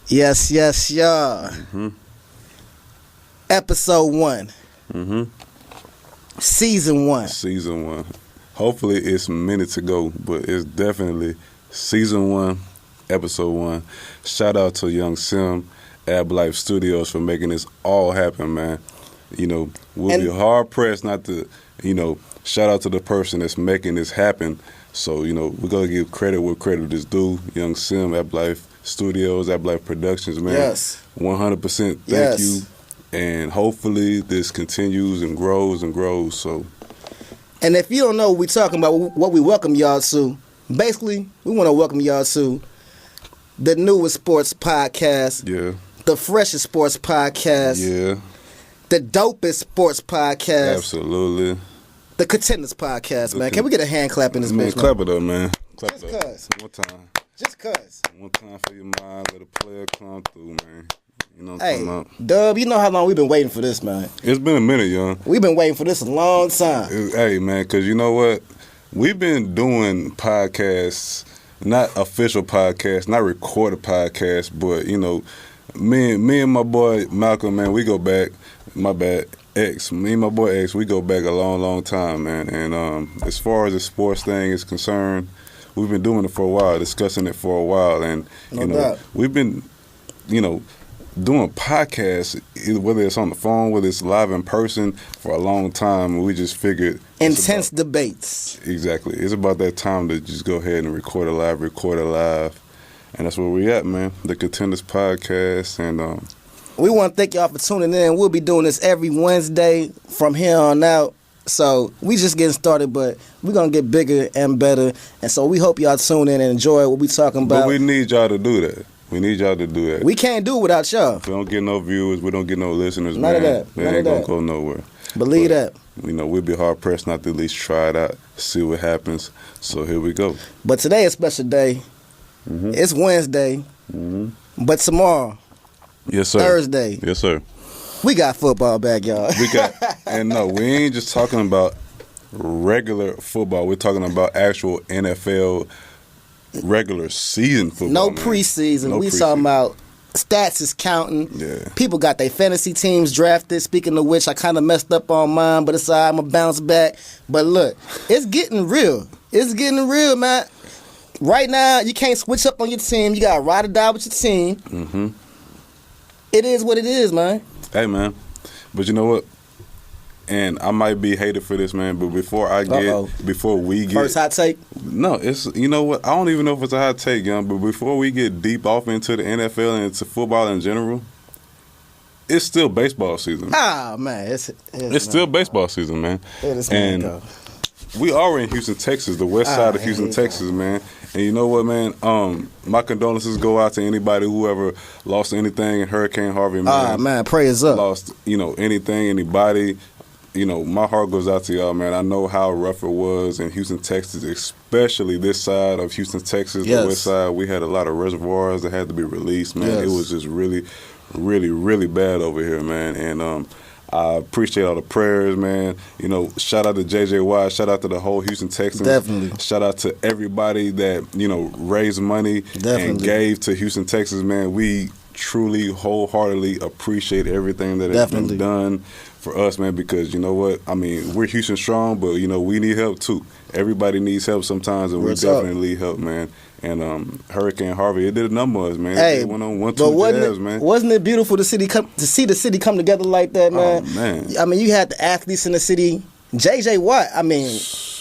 Yes, y'all. Episode 1. Season 1. Season 1. Hopefully it's minutes ago, but it's definitely Season 1, Episode 1. Shout out to Young Sim, Ab Life Studios for making this all happen, man. You know, we'll be hard-pressed not to, shout out to the person that's making this happen. So, we're going to give credit where credit is due. Young Sim, Ab Life Studios, Ab Life Productions, man. Yes. 100% thank you. And hopefully this continues and grows and grows. So, and if you don't know what we're talking about, what we welcome y'all to, basically, we want to welcome y'all to the newest sports podcast. Yeah. The freshest sports podcast. Yeah. The dopest sports podcast. Absolutely. The Contenders Podcast, man. Can we get a hand clap in this bitch, man? Clap it up, man. Clap Just it up. cuz. One time. Just cuz. One time for your mind. Let a player come through, man. You know what I'm Hey, talking about? Dub, you know how long we've been waiting for this, man. It's been a minute, young. We've been waiting for this a long time. Hey, man, because you know what? We've been doing podcasts, not official podcasts, not recorded podcasts, but, me and my boy Malcolm, man, we go back. My bad. Me and my boy X, we go back a long, long time, man. And as far as the sports thing is concerned, we've been doing it for a while, discussing it for a while. And, we've been, doing podcasts, whether it's on the phone, whether it's live in person, for a long time. We just figured... Intense debates. Exactly. It's about that time to just go ahead and record it live. And that's where we at, man. The Contenders Podcast. And... we want to thank y'all for tuning in. We'll be doing this every Wednesday from here on out. So we just getting started, but we're going to get bigger and better. And so we hope y'all tune in and enjoy what we talking about. But we need y'all to do that. We need y'all to do that. We can't do it without y'all. If we don't get no viewers, we don't get no listeners, None of that. They ain't going to go nowhere. Believe that. We'll be hard-pressed not to at least try it out, see what happens. So here we go. But today is a special day. It's Wednesday. But tomorrow... Yes, sir. Thursday. Yes, sir. We got football back, y'all. And no, we ain't just talking about regular football. We're talking about actual NFL regular season football. No preseason. We talking about stats is counting. Yeah. People got their fantasy teams drafted. Speaking of which, I kind of messed up on mine, but it's all right. I'm going to bounce back. But look, it's getting real. It's getting real, man. Right now, you can't switch up on your team. You got to ride or die with your team. It is what it is, man. Hey, man. But you know what? And I might be hated for this, man, but before we get... First hot take? No, it's, you know what? I don't even know if it's a hot take, young, but before we get deep off into the NFL and into football in general, it's still baseball season. Ah, man. It's still baseball season, man. And we are in Houston, Texas, the west side of Houston, Texas, man. And you know what, man? My condolences go out to anybody who ever lost anything in Hurricane Harvey, man. Man, prayers up. Lost, anything, anybody. My heart goes out to y'all, man. I know how rough it was in Houston, Texas, especially this side of Houston, Texas, the west side. We had a lot of reservoirs that had to be released, man. It was just really, really, really bad over here, man. And I appreciate all the prayers, man. Shout out to JJ Watt. Shout out to the whole Houston Texans. Definitely. Shout out to everybody that, raised money and gave to Houston, Texas, man. We truly, wholeheartedly appreciate everything that has been done for us, man, because you know what? I mean, we're Houston strong, but, we need help, too. Everybody needs help sometimes, and we definitely need help, man. And Hurricane Harvey, it did a number on us, man. Hey, it went on 1-2 jabs, man. Wasn't it beautiful to see the city come together like that, man? Oh, man. I mean, you had the athletes in the city. JJ Watt, I mean,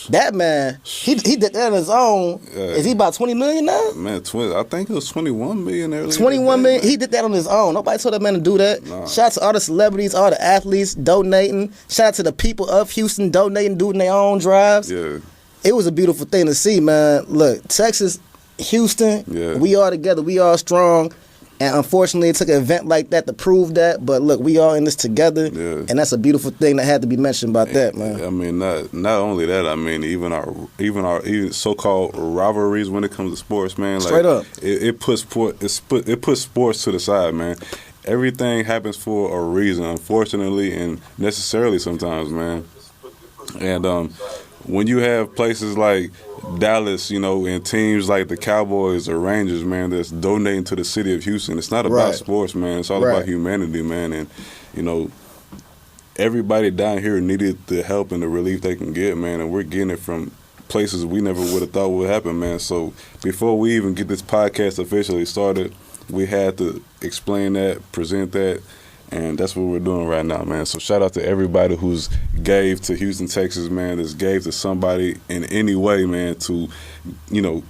that man, he did that on his own. Is he about 20 million now? Man, I think it was 21 million earlier. 21 million? He did that on his own. Nobody told that man to do that. Nah. Shout out to all the celebrities, all the athletes donating. Shout out to the people of Houston donating, doing their own drives. Yeah. It was a beautiful thing to see, man. Look, Texas, Houston, we are together. We are strong. And unfortunately, it took an event like that to prove that. But look, we all in this together, and that's a beautiful thing that had to be mentioned about that, man. I mean, not only that. I mean, even our so-called rivalries when it comes to sports, man. Straight up, it puts sports to the side, man. Everything happens for a reason, unfortunately, and necessarily sometimes, man. And when you have places like Dallas, you know, and teams like the Cowboys or Rangers, man, that's donating to the city of Houston, it's not about sports, man. It's all about humanity, man. And, you know, everybody down here needed the help and the relief they can get, man, and we're getting it from places we never would have thought would happen, man. So before we even get this podcast officially started, we had to explain that, present that, and that's what we're doing right now, man. So shout out to everybody who's gave to Houston, Texas, man, that's gave to somebody in any way, man, to, you know,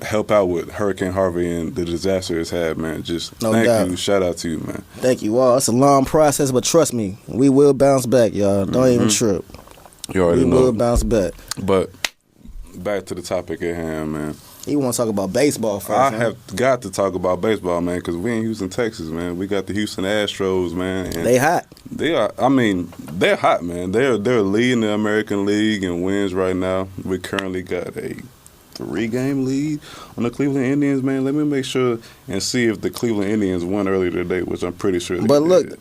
help out with Hurricane Harvey and the disaster it's had, man. Just thank you. Shout out to you, man. Thank you all. It's a long process, but trust me, we will bounce back, y'all. Don't even trip. You already know. We will bounce back. But back to the topic at hand, man. You want to talk about baseball first? I have got to talk about baseball, man, because we in Houston, Texas, man. We got the Houston Astros, man. And they hot. They are. I mean, they're hot, man. They're leading the American League in wins right now. We currently got a 3-game lead on the Cleveland Indians, man. Let me make sure and see if the Cleveland Indians won earlier today, which I'm pretty sure they did. But look,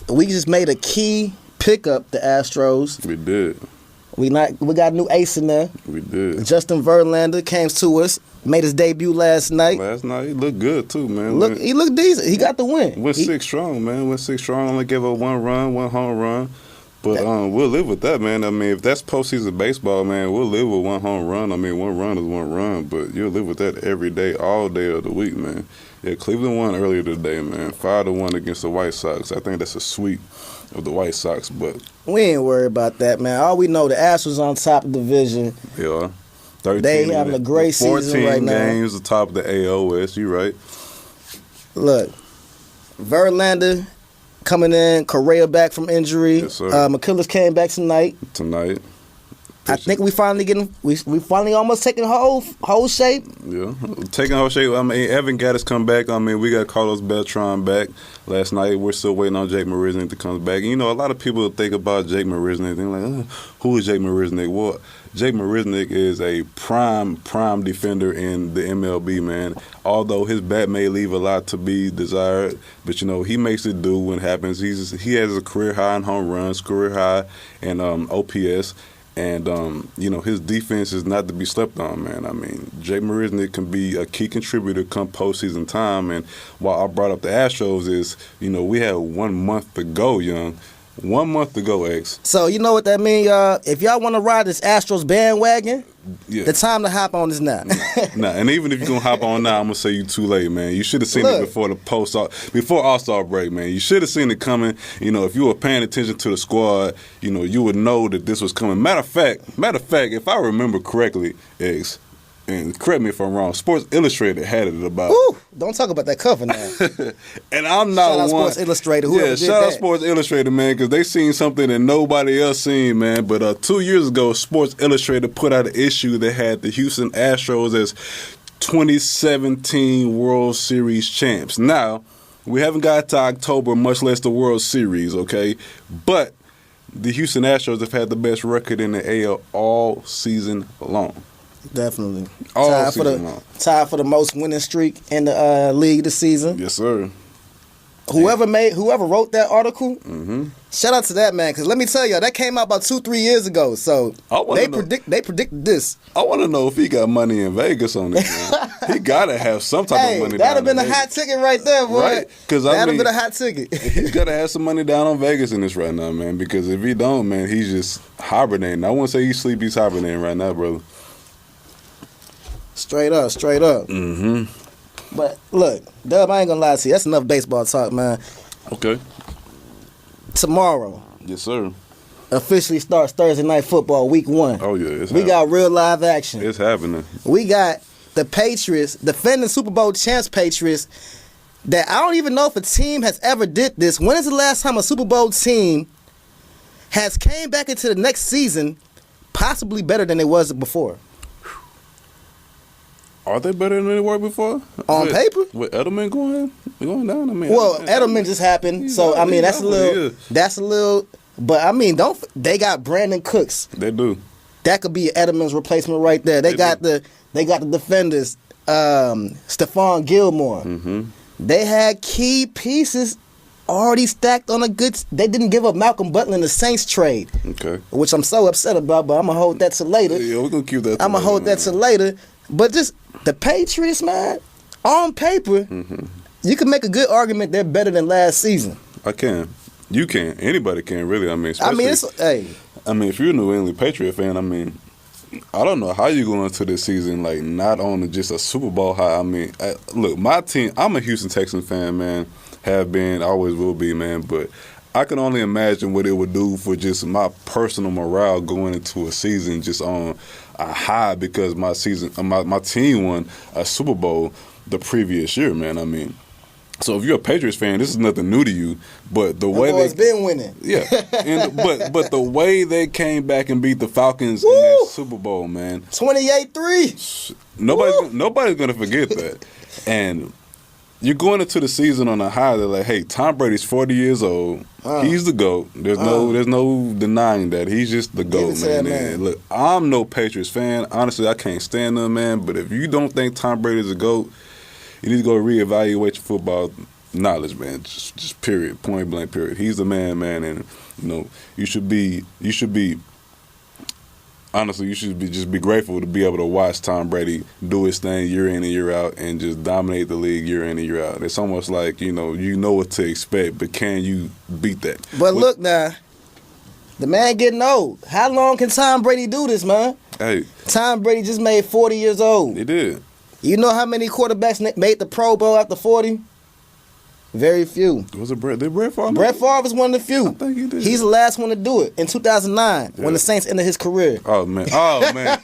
we just made a key pickup, the Astros. We did. We got a new ace in there. We did. Justin Verlander came to us, made his debut last night. He looked good too, man. He looked decent. He got the win. Went 6 strong, man. Went 6 strong. Only gave up 1 run, 1 home run. But we'll live with that, man. I mean, if that's postseason baseball, man, we'll live with 1 home run. I mean, 1 run is 1 run, but you'll live with that every day, all day of the week, man. Yeah, Cleveland won earlier today, man. 5-1 against the White Sox. I think that's a sweep of the White Sox, but we ain't worried about that, man. All we know, the Astros on top of the division. They are. 13 they having a great season right now. 14 games, the top of the AL West. You right. Look, Verlander coming in, Correa back from injury. Yes, sir. McCullers came back tonight. I think we finally almost taking whole shape. Yeah, taking whole shape. I mean, Evan Gattis come back. I mean, we got Carlos Beltran back last night. We're still waiting on Jake Marisnick to come back. And, you know, a lot of people think about Jake Marisnick. They're like, who is Jake Marisnick? Well, Jake Marisnick is a prime defender in the MLB, man. Although his bat may leave a lot to be desired, but, you know, he makes it do when it happens. He has a career high in home runs, career high in OPS. And, you know, his defense is not to be slept on, man. I mean, Jay Marisnick can be a key contributor come postseason time. And while I brought up the Astros is, you know, we have 1 month to go, young. 1 month to go, X. So, you know what that means, y'all? If y'all want to ride this Astros bandwagon, the time to hop on is now. Nah, and even if you're going to hop on now, I'm going to say you too late, man. You should have seen it before All-Star break, man. You should have seen it coming. You know, if you were paying attention to the squad, you know, you would know that this was coming. Matter of fact, if I remember correctly, X, and correct me if I'm wrong, Sports Illustrated had it about. Ooh, don't talk about that cover now. And I'm not shout out Sports Illustrated. Shout out Sports Illustrated, man, because they seen something that nobody else seen, man. But 2 years ago, Sports Illustrated put out an issue that had the Houston Astros as 2017 World Series champs. Now, we haven't got to October, much less the World Series, okay? But the Houston Astros have had the best record in the AL all season long. Definitely. Tied for the most winning streak in the league this season. Yes, sir. Whoever wrote that article, shout out to that man. Because let me tell you, that came out about 2-3 years ago. So they predicted this. I want to know if he got money in Vegas on this. Man. He gotta have some type of money. That'd have been a hot ticket right there, boy. Right? Because that'd have been a hot ticket. He's gotta have some money down on Vegas in this right now, man. Because if he don't, man, he's just hibernating. I wouldn't say he's sleepy. He's hibernating right now, brother. Straight up. But look, Dub, I ain't gonna lie to you. That's enough baseball talk, man. Okay. Tomorrow. Yes, sir. Officially starts Thursday Night Football, Week 1. Oh, yeah. We got real live action. It's happening. We got the Patriots, defending Super Bowl champs Patriots, that I don't even know if a team has ever did this. When is the last time a Super Bowl team has came back into the next season possibly better than it was before? Are they better than they were before? On paper? With Edelman going down? I mean, Edelman just happened, so I mean that's a little. But I mean, they got Brandon Cooks? They do. That could be Edelman's replacement right there. They got the defenders, Stephon Gilmore. Mm-hmm. They had key pieces already stacked on a good. They didn't give up Malcolm Butler in the Saints trade. Okay. Which I'm so upset about, but I'm gonna hold that to later. Yeah, we're gonna keep that. I'm gonna hold that to later. But just the Patriots, man, on paper, you can make a good argument they're better than last season. I can. You can. Anybody can, really. I mean, if you're a New England Patriot fan, I mean, I don't know how you go into this season like not on just a Super Bowl high. I mean, look, my team. I'm a Houston Texans fan, man. Have been, always will be, man. But I can only imagine what it would do for just my personal morale going into a season just on a high because my team won a Super Bowl the previous year, man. I mean, so if you're a Patriots fan, this is nothing new to you. But the way they've been winning, yeah. But the way they came back and beat the Falcons in that Super Bowl, man, 28-3. Nobody's gonna forget that. And you're going into the season on a high. They're like, hey, Tom Brady's 40 years old. He's the GOAT. There's no denying that. He's just the GOAT, man. And look, I'm no Patriots fan. Honestly, I can't stand them, man. But if you don't think Tom Brady's a GOAT, you need to go reevaluate your football knowledge, man. Just period, point blank, period. He's the man, and you should be. Honestly, you should just be grateful to be able to watch Tom Brady do his thing year in and year out and just dominate the league year in and year out. It's almost like, you know what to expect, but can you beat that? But look now, the man getting old. How long can Tom Brady do this, man? Hey. Tom Brady just made 40 years old. He did. You know how many quarterbacks made the Pro Bowl after 40? Very few. Was it Brett? Did Brett Favre? Brett Favre was one of the few. I think he did. He's the last one to do it in 2009 when the Saints ended his career. Oh man! I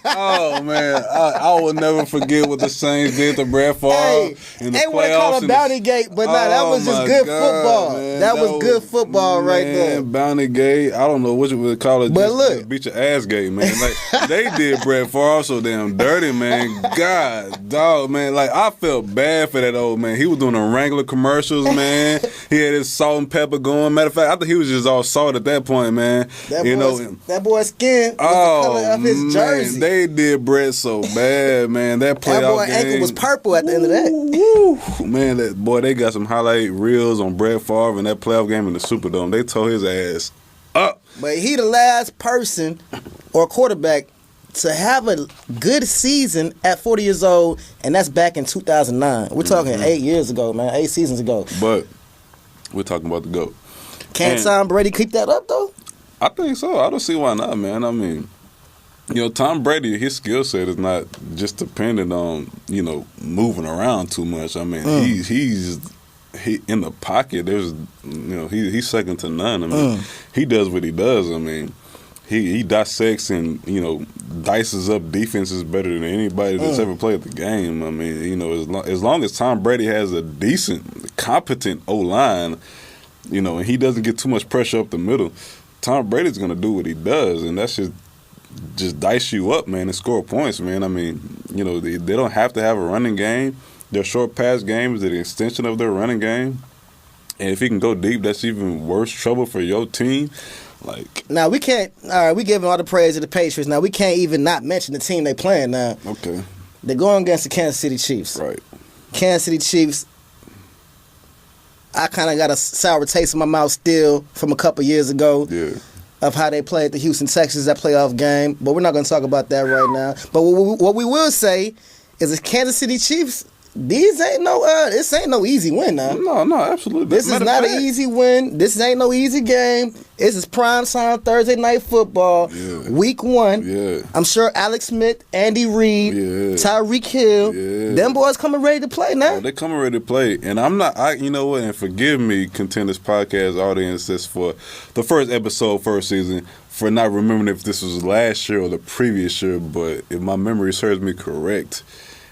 will never forget what the Saints did to Brett Favre in the playoffs. They want to call him Bounty Gate, but that was just good football. Man. That was good football right there. Bounty Gate. I don't know what you would call it. But look, beat your ass gate, man. Like they did Brett Favre so damn dirty, man. God, dog, man. Like I felt bad for that old man. He was doing the Wrangler commercials. Man, he had his salt and pepper going. Matter of fact, I think he was just all salt at that point, man. That boy's skin was the color of his jersey. They did Brett so bad, man. That playoff that boy game, ankle was purple at the end of that. Man, they got some highlight reels on Brett Favre in that playoff game in the Superdome. They tore his ass up. But he the last person or quarterback to have a good season at 40 years old, and that's back in 2009. We're talking 8 years ago, man, 8 seasons ago. But we're talking about the GOAT. Can Tom Brady keep that up, though? I think so. I don't see why not, man. I mean, Tom Brady, his skill set is not just dependent on, moving around too much. I mean, he's in the pocket. There's, he's second to none. I mean, he does what he does. I mean, He dissects and, dices up defenses better than anybody that's ever played the game. I mean, as long as Tom Brady has a decent, competent O-line, and he doesn't get too much pressure up the middle, Tom Brady's going to do what he does, and that's just dice you up, man, and score points, man. I mean, they don't have to have a running game. Their short pass game is an extension of their running game. And if he can go deep, that's even worse trouble for your team. Now we can't. All right, we giving all the praise to the Patriots. Now we can't even not mention the team they playing now. Okay. They're going against the Kansas City Chiefs. Right. Kansas City Chiefs. I kind of got a sour taste in my mouth still from a couple years ago. Yeah. Of how they played the Houston Texans, that playoff game. But we're not going to talk about that right now. But what we will say is the Kansas City Chiefs. This ain't no easy win now. No, absolutely. This is not an easy win. This ain't no easy game. This is prime time Thursday night football. Yeah. Week 1. Yeah. I'm sure Alex Smith, Andy Reid, Tyreek Hill, them boys coming ready to play now. Oh, they coming ready to play. And I'm not, you know what, and forgive me, Contenders Podcast audience, that's for the first episode, first season, for not remembering if this was last year or the previous year, but if my memory serves me correct,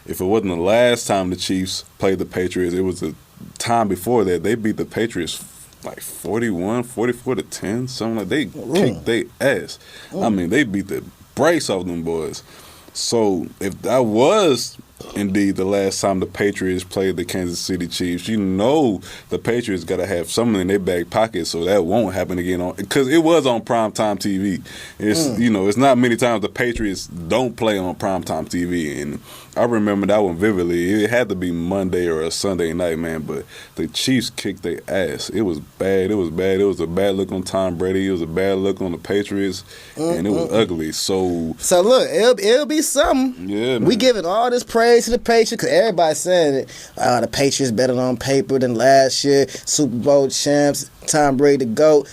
if it wasn't the last time the Chiefs played the Patriots, it was the time before that. They beat the Patriots like 44-10, something like that. They kicked their ass. I mean, they beat the brakes off them boys. So if that was indeed the last time the Patriots played the Kansas City Chiefs, the Patriots got to have something in their back pocket so that won't happen again. Because it was on primetime TV. It's it's not many times the Patriots don't play on primetime TV, and I remember that one vividly. It had to be Monday or a Sunday night, man. But the Chiefs kicked their ass. It was bad. It was bad. It was a bad look on Tom Brady. It was a bad look on the Patriots, and it was ugly. So look, it'll be something. Yeah, man. We giving all this praise to the Patriots because everybody's saying it. The Patriots better on paper than last year. Super Bowl champs. Tom Brady the GOAT.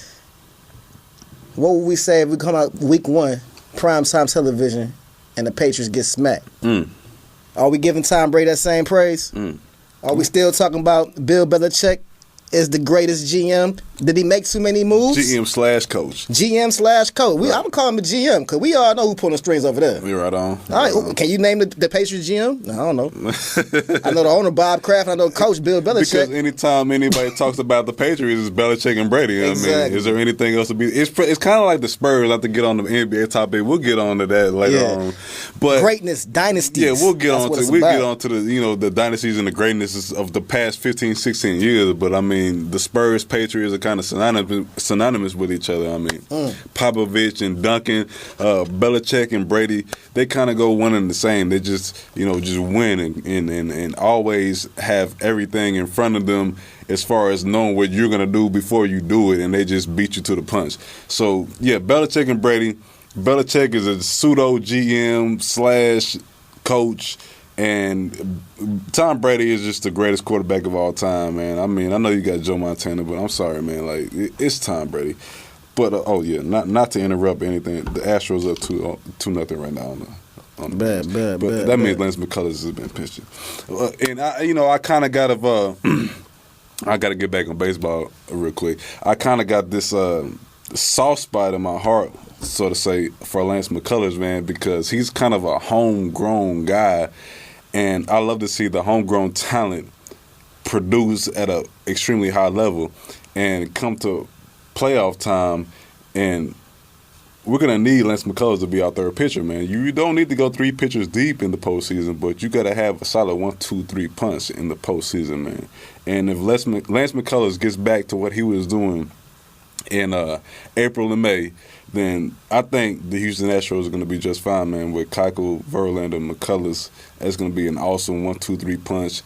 What would we say if we come out week 1, primetime television, and the Patriots get smacked? Are we giving Tom Brady that same praise? Are we still talking about Bill Belichick is the greatest GM? Did he make too many moves? GM/coach. GM/coach. I'm going to call him a GM because we all know who pulling the strings over there. We right on. All right. Can you name the Patriots GM? No, I don't know. I know the owner, Bob Kraft, and I know Coach Bill Belichick. Because anytime anybody talks about the Patriots, it's Belichick and Brady. Exactly. I mean, is there anything else to be? It's kind of like the Spurs. I have to get on the NBA topic. We'll get on to that later on. But greatness, dynasties. Yeah, we'll get on to the the dynasties and the greatness of the past 15, 16 years. But I mean, the Spurs, Patriots are kind of synonymous with each other. I mean, Popovich and Duncan, Belichick and Brady, they kind of go one and the same. They just win and always have everything in front of them as far as knowing what you're going to do before you do it, and they just beat you to the punch. So, yeah, Belichick and Brady. Belichick is a pseudo GM/coach, and Tom Brady is just the greatest quarterback of all time, man. I mean, I know you got Joe Montana, but I'm sorry, man. Like, it's Tom Brady. But not to interrupt anything. The Astros are 2-0 right now on the bad. But that means Lance McCullers has been pitching. And I kind of got I got to get back on baseball real quick. I kind of got this soft spot in my heart, so to say, for Lance McCullers, man, because he's kind of a homegrown guy. And I love to see the homegrown talent produce at an extremely high level and come to playoff time. And we're going to need Lance McCullers to be our third pitcher, man. You don't need to go 3 pitchers deep in the postseason, but you got to have a solid 1, 2, 3 punch in the postseason, man. And if Lance McCullers gets back to what he was doing in April and May, then I think the Houston Astros are going to be just fine, man, with Keuchel, Verlander, McCullers. That's going to be an awesome 1, 2, 3 punch.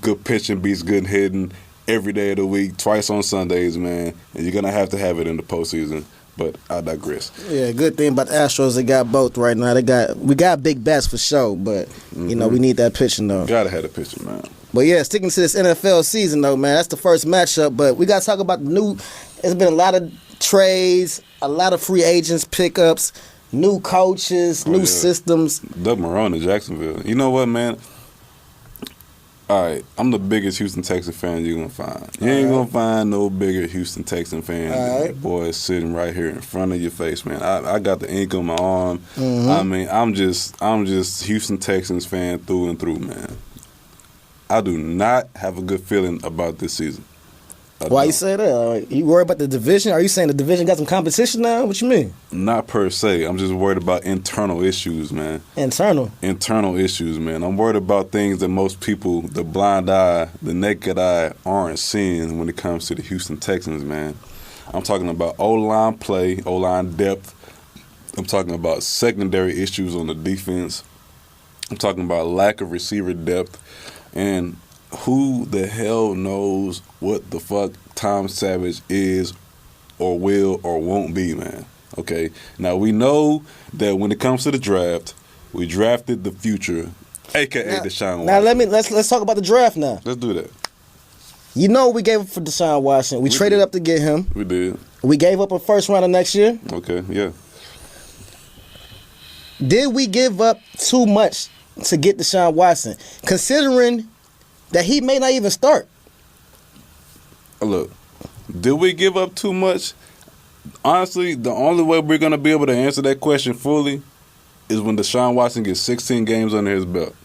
Good pitching beats good hitting every day of the week, twice on Sundays, man. And you're going to have it in the postseason. But I digress. Yeah, good thing about the Astros, they got both right now. We got big bats for sure, but, we need that pitching, though. Got to have the pitching, man. But, yeah, sticking to this NFL season, though, man, that's the first matchup. But we got to talk about there's been a lot of trades, a lot of free agents pickups, new coaches, new systems. Doug Marrone in Jacksonville. You know what, man? All right, I'm the biggest Houston Texans fan you're going to find. You ain't going to find no bigger Houston Texan fan than that boy sitting right here in front of your face, man. I got the ink on my arm. I mean, I'm just Houston Texans fan through and through, man. I do not have a good feeling about this season. Why you say that? You worried about the division? Are you saying the division got some competition now? What you mean? Not per se. I'm just worried about internal issues, man. Internal issues, man. I'm worried about things that most people, the blind eye, the naked eye, aren't seeing when it comes to the Houston Texans, man. I'm talking about O-line play, O-line depth. I'm talking about secondary issues on the defense. I'm talking about lack of receiver depth. And who the hell knows what the fuck Tom Savage is or will or won't be, man. Okay? Now, we know that when it comes to the draft, we drafted the future, a.k.a. Deshaun Watson. Now, let's talk about the draft now. Let's do that. You know we gave up for Deshaun Watson. We traded up to get him. We did. We gave up a first rounder next year. Okay, yeah. Did we give up too much to get Deshaun Watson, considering that he may not even start? Look, did we give up too much? Honestly, the only way we're going to be able to answer that question fully is when Deshaun Watson gets 16 games under his belt.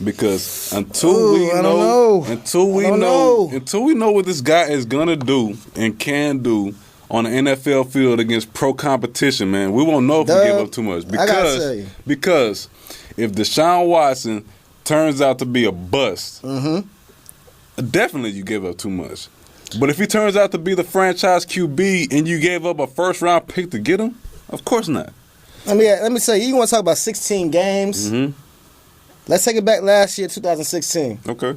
Because until we know what this guy is going to do and can do on the NFL field against pro competition, man, we won't know if we give up too much. Because if Deshaun Watson turns out to be a bust, definitely you give up too much. But if he turns out to be the franchise QB and you gave up a first-round pick to get him, of course not. Let me say, you want to talk about 16 games? Let's take it back last year, 2016. Okay.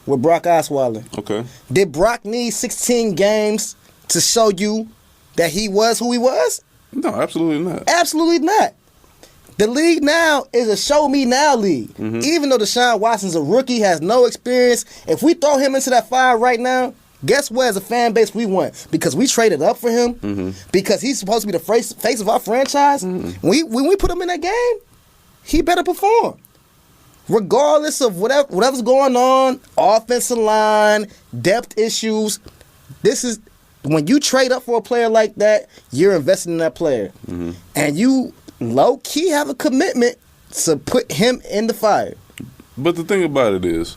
With Brock Osweiler. Okay. Did Brock need 16 games to show you that he was who he was? No, absolutely not. Absolutely not. The league now is a show me now league. Mm-hmm. Even though Deshaun Watson's a rookie, has no experience, if we throw him into that fire right now, guess what, as a fan base we want? Because we traded up for him, because he's supposed to be the face of our franchise. When we put him in that game, he better perform. Regardless of whatever's going on, offensive line, depth issues, this is when you trade up for a player like that, you're investing in that player. And you low-key have a commitment to put him in the fire. But the thing about it is,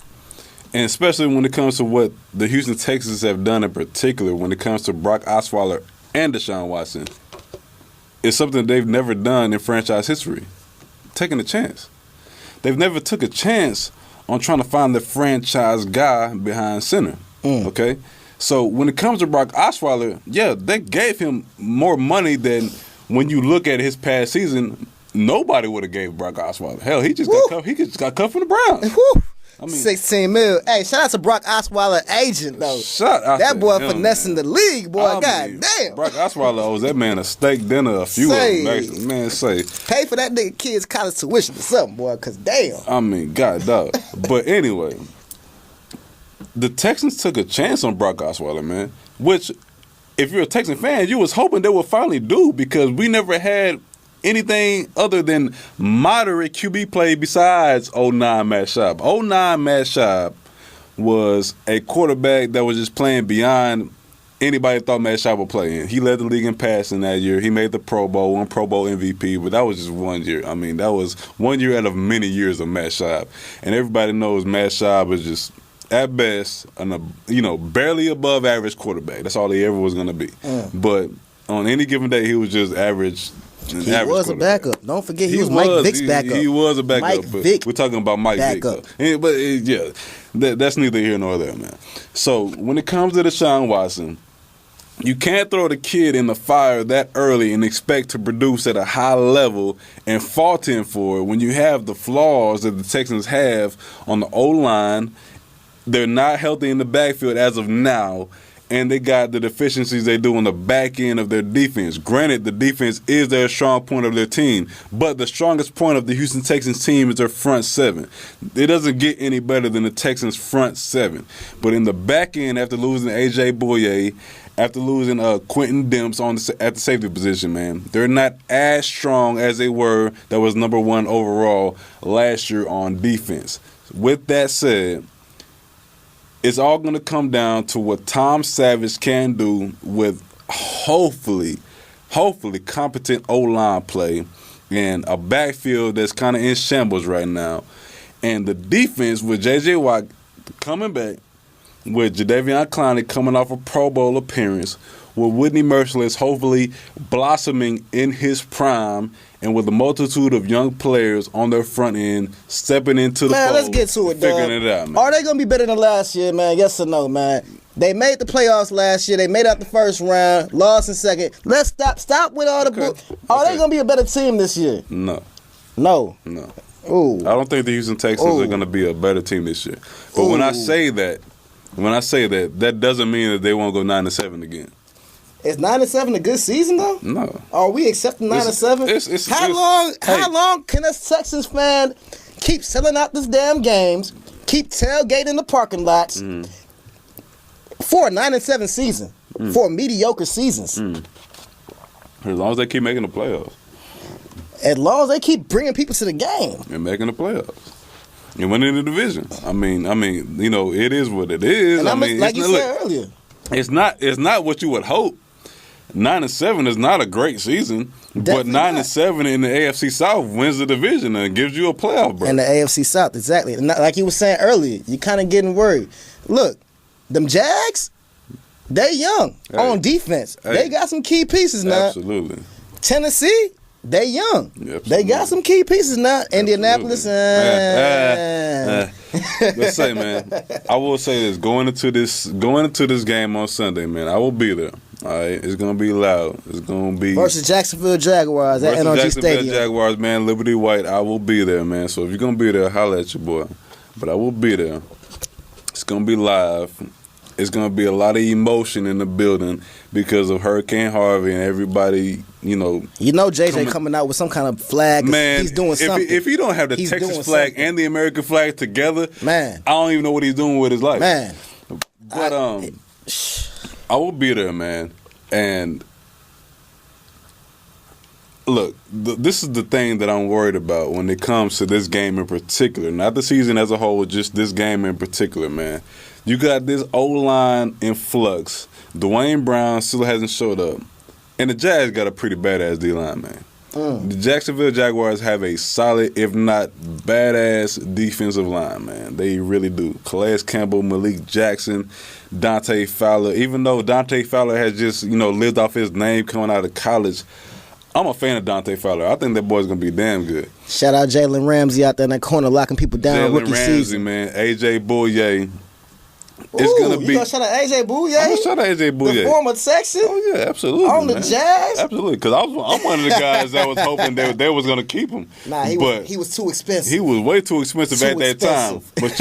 and especially when it comes to what the Houston Texans have done in particular, when it comes to Brock Osweiler and Deshaun Watson, it's something they've never done in franchise history, taking a chance. They've never took a chance on trying to find the franchise guy behind center, okay? So when it comes to Brock Osweiler, yeah, they gave him more money than when you look at his past season, nobody would have gave Brock Osweiler. Hell, he just got cut from the Browns. I mean, 16 mil. Hey, shout out to Brock Osweiler agent, though. That boy finessing the league, boy. God damn. Brock Osweiler owes that man a steak dinner, a few of them. Man, pay for that nigga kid's college tuition or something, boy, because damn. I mean, God, dog. But anyway, the Texans took a chance on Brock Osweiler, man, which, if you're a Texan fan, you was hoping they would finally do, because we never had anything other than moderate QB play besides 09 Matt Schaub. 09 Matt Schaub was a quarterback that was just playing beyond anybody thought Matt Schaub would play in. He led the league in passing that year. He made the Pro Bowl, won Pro Bowl MVP, but that was just 1 year. I mean, that was 1 year out of many years of Matt Schaub. And everybody knows Matt Schaub is just, at best, barely above average quarterback. That's all he ever was going to be. But on any given day, he was just average. He was a backup. Don't forget, he was Mike Vick's backup. He was a backup. Mike Vick. We're talking about Mike Vick. But that's neither here nor there, man. So when it comes to Deshaun Watson, you can't throw the kid in the fire that early and expect to produce at a high level and fault him for it when you have the flaws that the Texans have on the O-line. They're not healthy in the backfield as of now, and they got the deficiencies they do on the back end of their defense. Granted, the defense is their strong point of their team, but the strongest point of the Houston Texans team is their front seven. It doesn't get any better than the Texans' front seven. But in the back end, after losing A.J. Bouye, after losing Quentin Demps at the safety position, man, they're not as strong as they were that was number one overall last year on defense. With that said, it's all going to come down to what Tom Savage can do with hopefully competent O-line play and a backfield that's kind of in shambles right now. And the defense with J.J. Watt coming back, with Jadeveon Clowney coming off a Pro Bowl appearance, with Whitney Merciless hopefully blossoming in his prime, and with a multitude of young players on their front end stepping into the fold, let's get to it, figuring it out, man. Are they going to be better than last year, man? Yes or no, man? They made the playoffs last year. They made out the first round, lost in second. Let's stop with all the book. Are they going to be a better team this year? No. Ooh. I don't think the Houston Texans are going to be a better team this year. But when I say that, that doesn't mean that they won't go 9-7 again. Is 9-7 a good season though? No. Are we accepting 9-7? How long can a Texans fan keep selling out these damn games, keep tailgating the parking lots for a 9-7 season, for mediocre seasons? As long as they keep making the playoffs. As long as they keep bringing people to the game and making the playoffs. And winning the division. I mean, it is what it is. And like you said earlier, it's not what you would hope. 9-7 is not a great season, definitely, but 9-7 in the AFC South wins the division and gives you a playoff berth. In the AFC South, exactly. And like you were saying earlier, you're kind of getting worried. Look, them Jags, they young on defense. They got some key pieces now. Absolutely. Tennessee, they young. Absolutely. They got some key pieces now. Absolutely. Indianapolis. Let's say, man, I will say this: going into this game on Sunday, man, I will be there. All right, it's gonna be loud. It's gonna be versus Jacksonville Jaguars at NRG Stadium. Jaguars, man. Liberty White. I will be there, man. So if you're gonna be there, holla at your boy. But I will be there. It's gonna be live. It's gonna be a lot of emotion in the building because of Hurricane Harvey and everybody. You know JJ coming out with some kind of flag. Man, he's doing something. If he don't have the Texas flag and the American flag together, man, I don't even know what he's doing with his life, man. But I will be there, man. And look, this is the thing that I'm worried about when it comes to this game in particular. Not the season as a whole, just this game in particular, man. You got this O-line in flux. Dwayne Brown still hasn't showed up. And the Jags got a pretty badass D-line, man. The Jacksonville Jaguars have a solid, if not badass, defensive line, man. They really do. Calais Campbell, Malik Jackson, Dante Fowler. Even though Dante Fowler has just, lived off his name coming out of college, I'm a fan of Dante Fowler. I think that boy's going to be damn good. Shout out Jalen Ramsey out there in that corner locking people down rookie season. Jalen Ramsey, man. A.J. Bouye. It's gonna be. You gonna shout out AJ Bouye? I'm gonna shout out AJ Bouye, the former Texan. Oh yeah, absolutely. On the Jags, absolutely. Because I'm one of the guys that was hoping they was gonna keep him. Nah, he was too expensive. He was way too expensive at that time. But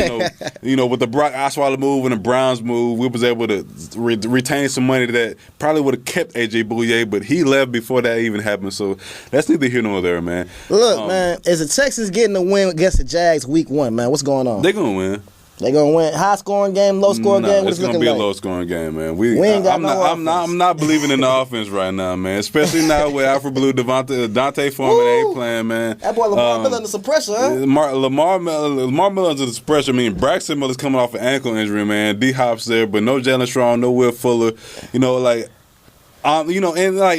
with the Brock Osweiler move and the Browns move, we was able to retain some money that probably would have kept AJ Bouye, but he left before that even happened. So that's neither here nor there, man. Look, man, is the Texans getting a win against the Jags week 1, man? What's going on? They're gonna win. They gonna win high scoring game, low scoring game. What's it's gonna be a low scoring game, man. I'm not believing in the offense right now, man. Especially now with Alfred Blue, Dante Foreman ain't playing, man. That boy Lamar Miller under some pressure, huh? Lamar Miller under some pressure. I mean, Braxton Miller's coming off an ankle injury, man. D Hop's there, but no Jalen Strong, no Will Fuller. And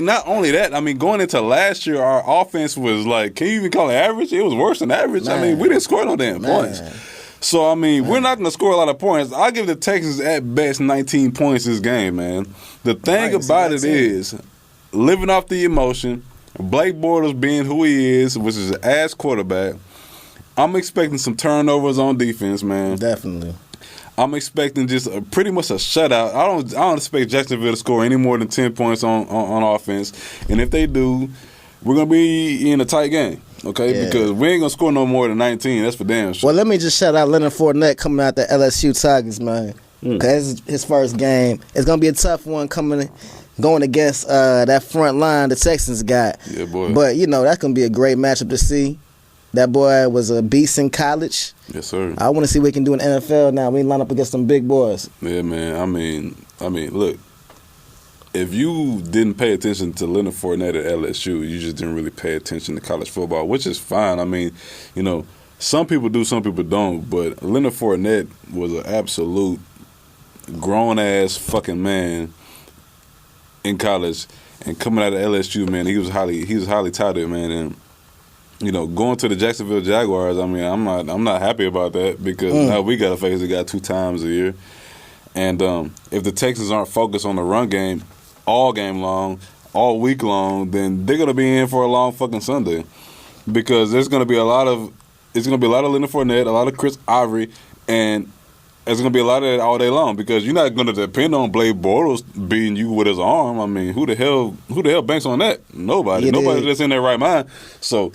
not only that, I mean, going into last year, our offense was like, can you even call it average? It was worse than average. Man. I mean, we didn't score no damn points. So, I mean, we're not going to score a lot of points. I'll give the Texans at best 19 points this game, man. The thing about it is, living off the emotion, Blake Bortles being who he is, which is an ass quarterback, I'm expecting some turnovers on defense, man. Definitely. I'm expecting just pretty much a shutout. I don't expect Jacksonville to score any more than 10 points on offense. And if they do, we're going to be in a tight game. Okay, yeah. Because we ain't going to score no more than 19. That's for damn sure. Well, let me just shout out Leonard Fournette coming out the LSU Tigers, man. Because his first game. It's going to be a tough one going against that front line the Texans got. Yeah, boy. But, that's going to be a great matchup to see. That boy was a beast in college. Yes, sir. I want to see what he can do in the NFL now. We line up against some big boys. Yeah, man. I mean, look. If you didn't pay attention to Leonard Fournette at LSU, you just didn't really pay attention to college football, which is fine. I mean, some people do, some people don't. But Leonard Fournette was an absolute grown-ass fucking man in college. And coming out of LSU, man, he was highly touted, man. And, going to the Jacksonville Jaguars, I mean, I'm not happy about that because now we got to face the guy 2 times a year. And if the Texans aren't focused on the run game all game long, all week long, then they're gonna be in for a long fucking Sunday, because there's gonna be a lot of Leonard Fournette, a lot of Chris Ivory, and there's gonna be a lot of that all day long, because you're not gonna depend on Blake Bortles beating you with his arm. I mean, who the hell banks on that? Nobody that's in their right mind. So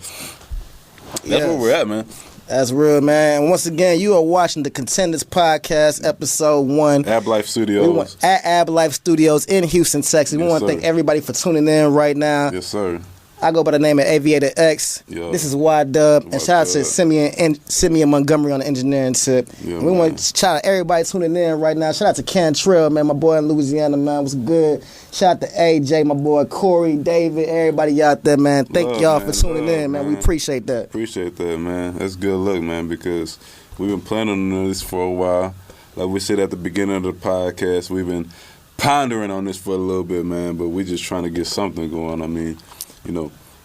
that's where we're at, man. That's real, man. And once again, you are watching the Contenders Podcast, Episode 1. Ab Life Studios. At Ab Life Studios in Houston, Texas. We want to thank everybody for tuning in right now. Yes, sir. I go by the name of AV8R X. Yeah. This is Y-Dub. And shout out to Simeon Montgomery on the engineering tip. Yeah, we want to shout out everybody tuning in right now. Shout out to Cantrell, man, my boy in Louisiana, man. What's good? Shout out to AJ, my boy Corey, David, everybody out there, man. Thank y'all for tuning in, man. We appreciate that. Appreciate that, man. That's good luck, man, because we've been planning on this for a while. Like we said at the beginning of the podcast, we've been pondering on this for a little bit, man, but we just trying to get something going. I mean,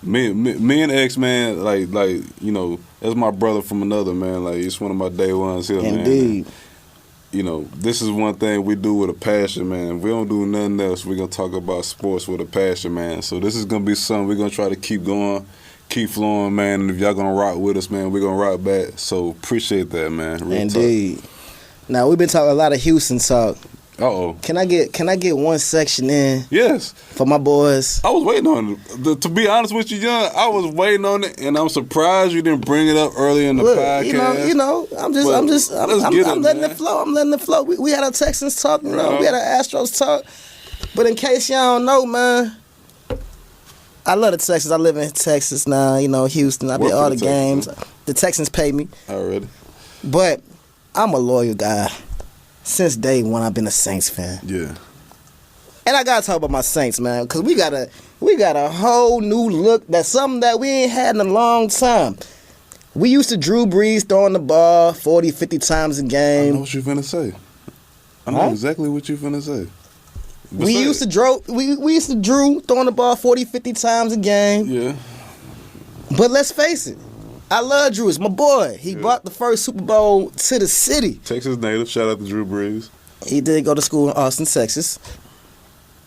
me and X, man, like that's my brother from another, man. Like, it's one of my day ones here, man. Indeed. This is one thing we do with a passion, man. If we don't do nothing else, we're going to talk about sports with a passion, man. So this is going to be something we're going to try to keep going, keep flowing, man. And if y'all going to rock with us, man, we're going to rock back. So appreciate that, man. Real Indeed. talk. Now, we've been talking a lot of Houston talk. Uh-oh. Can I get one section in? Yes. For my boys. I was waiting on it. To be honest with you, Young, I was waiting on it, and I'm surprised you didn't bring it up early in the podcast. You know, I'm letting it flow. I'm letting it flow. We had our Texans talk, we had our Astros talk. But in case y'all don't know, man, I love the Texans. I live in Texas now, Houston. I did all the games. The Texans pay me. Already. But I'm a loyal guy. Since day one, I've been a Saints fan. Yeah. And I gotta talk about my Saints, man, because we got a whole new look. That's something that we ain't had in a long time. We used to Drew Brees throwing the ball 40, 50 times a game. I know what you're finna say. I know exactly what you're finna say. We used to Drew throwing the ball 40, 50 times a game. Yeah. But let's face it. I love Drew. It's my boy. He brought the first Super Bowl to the city. Texas native. Shout out to Drew Brees. He did go to school in Austin, Texas.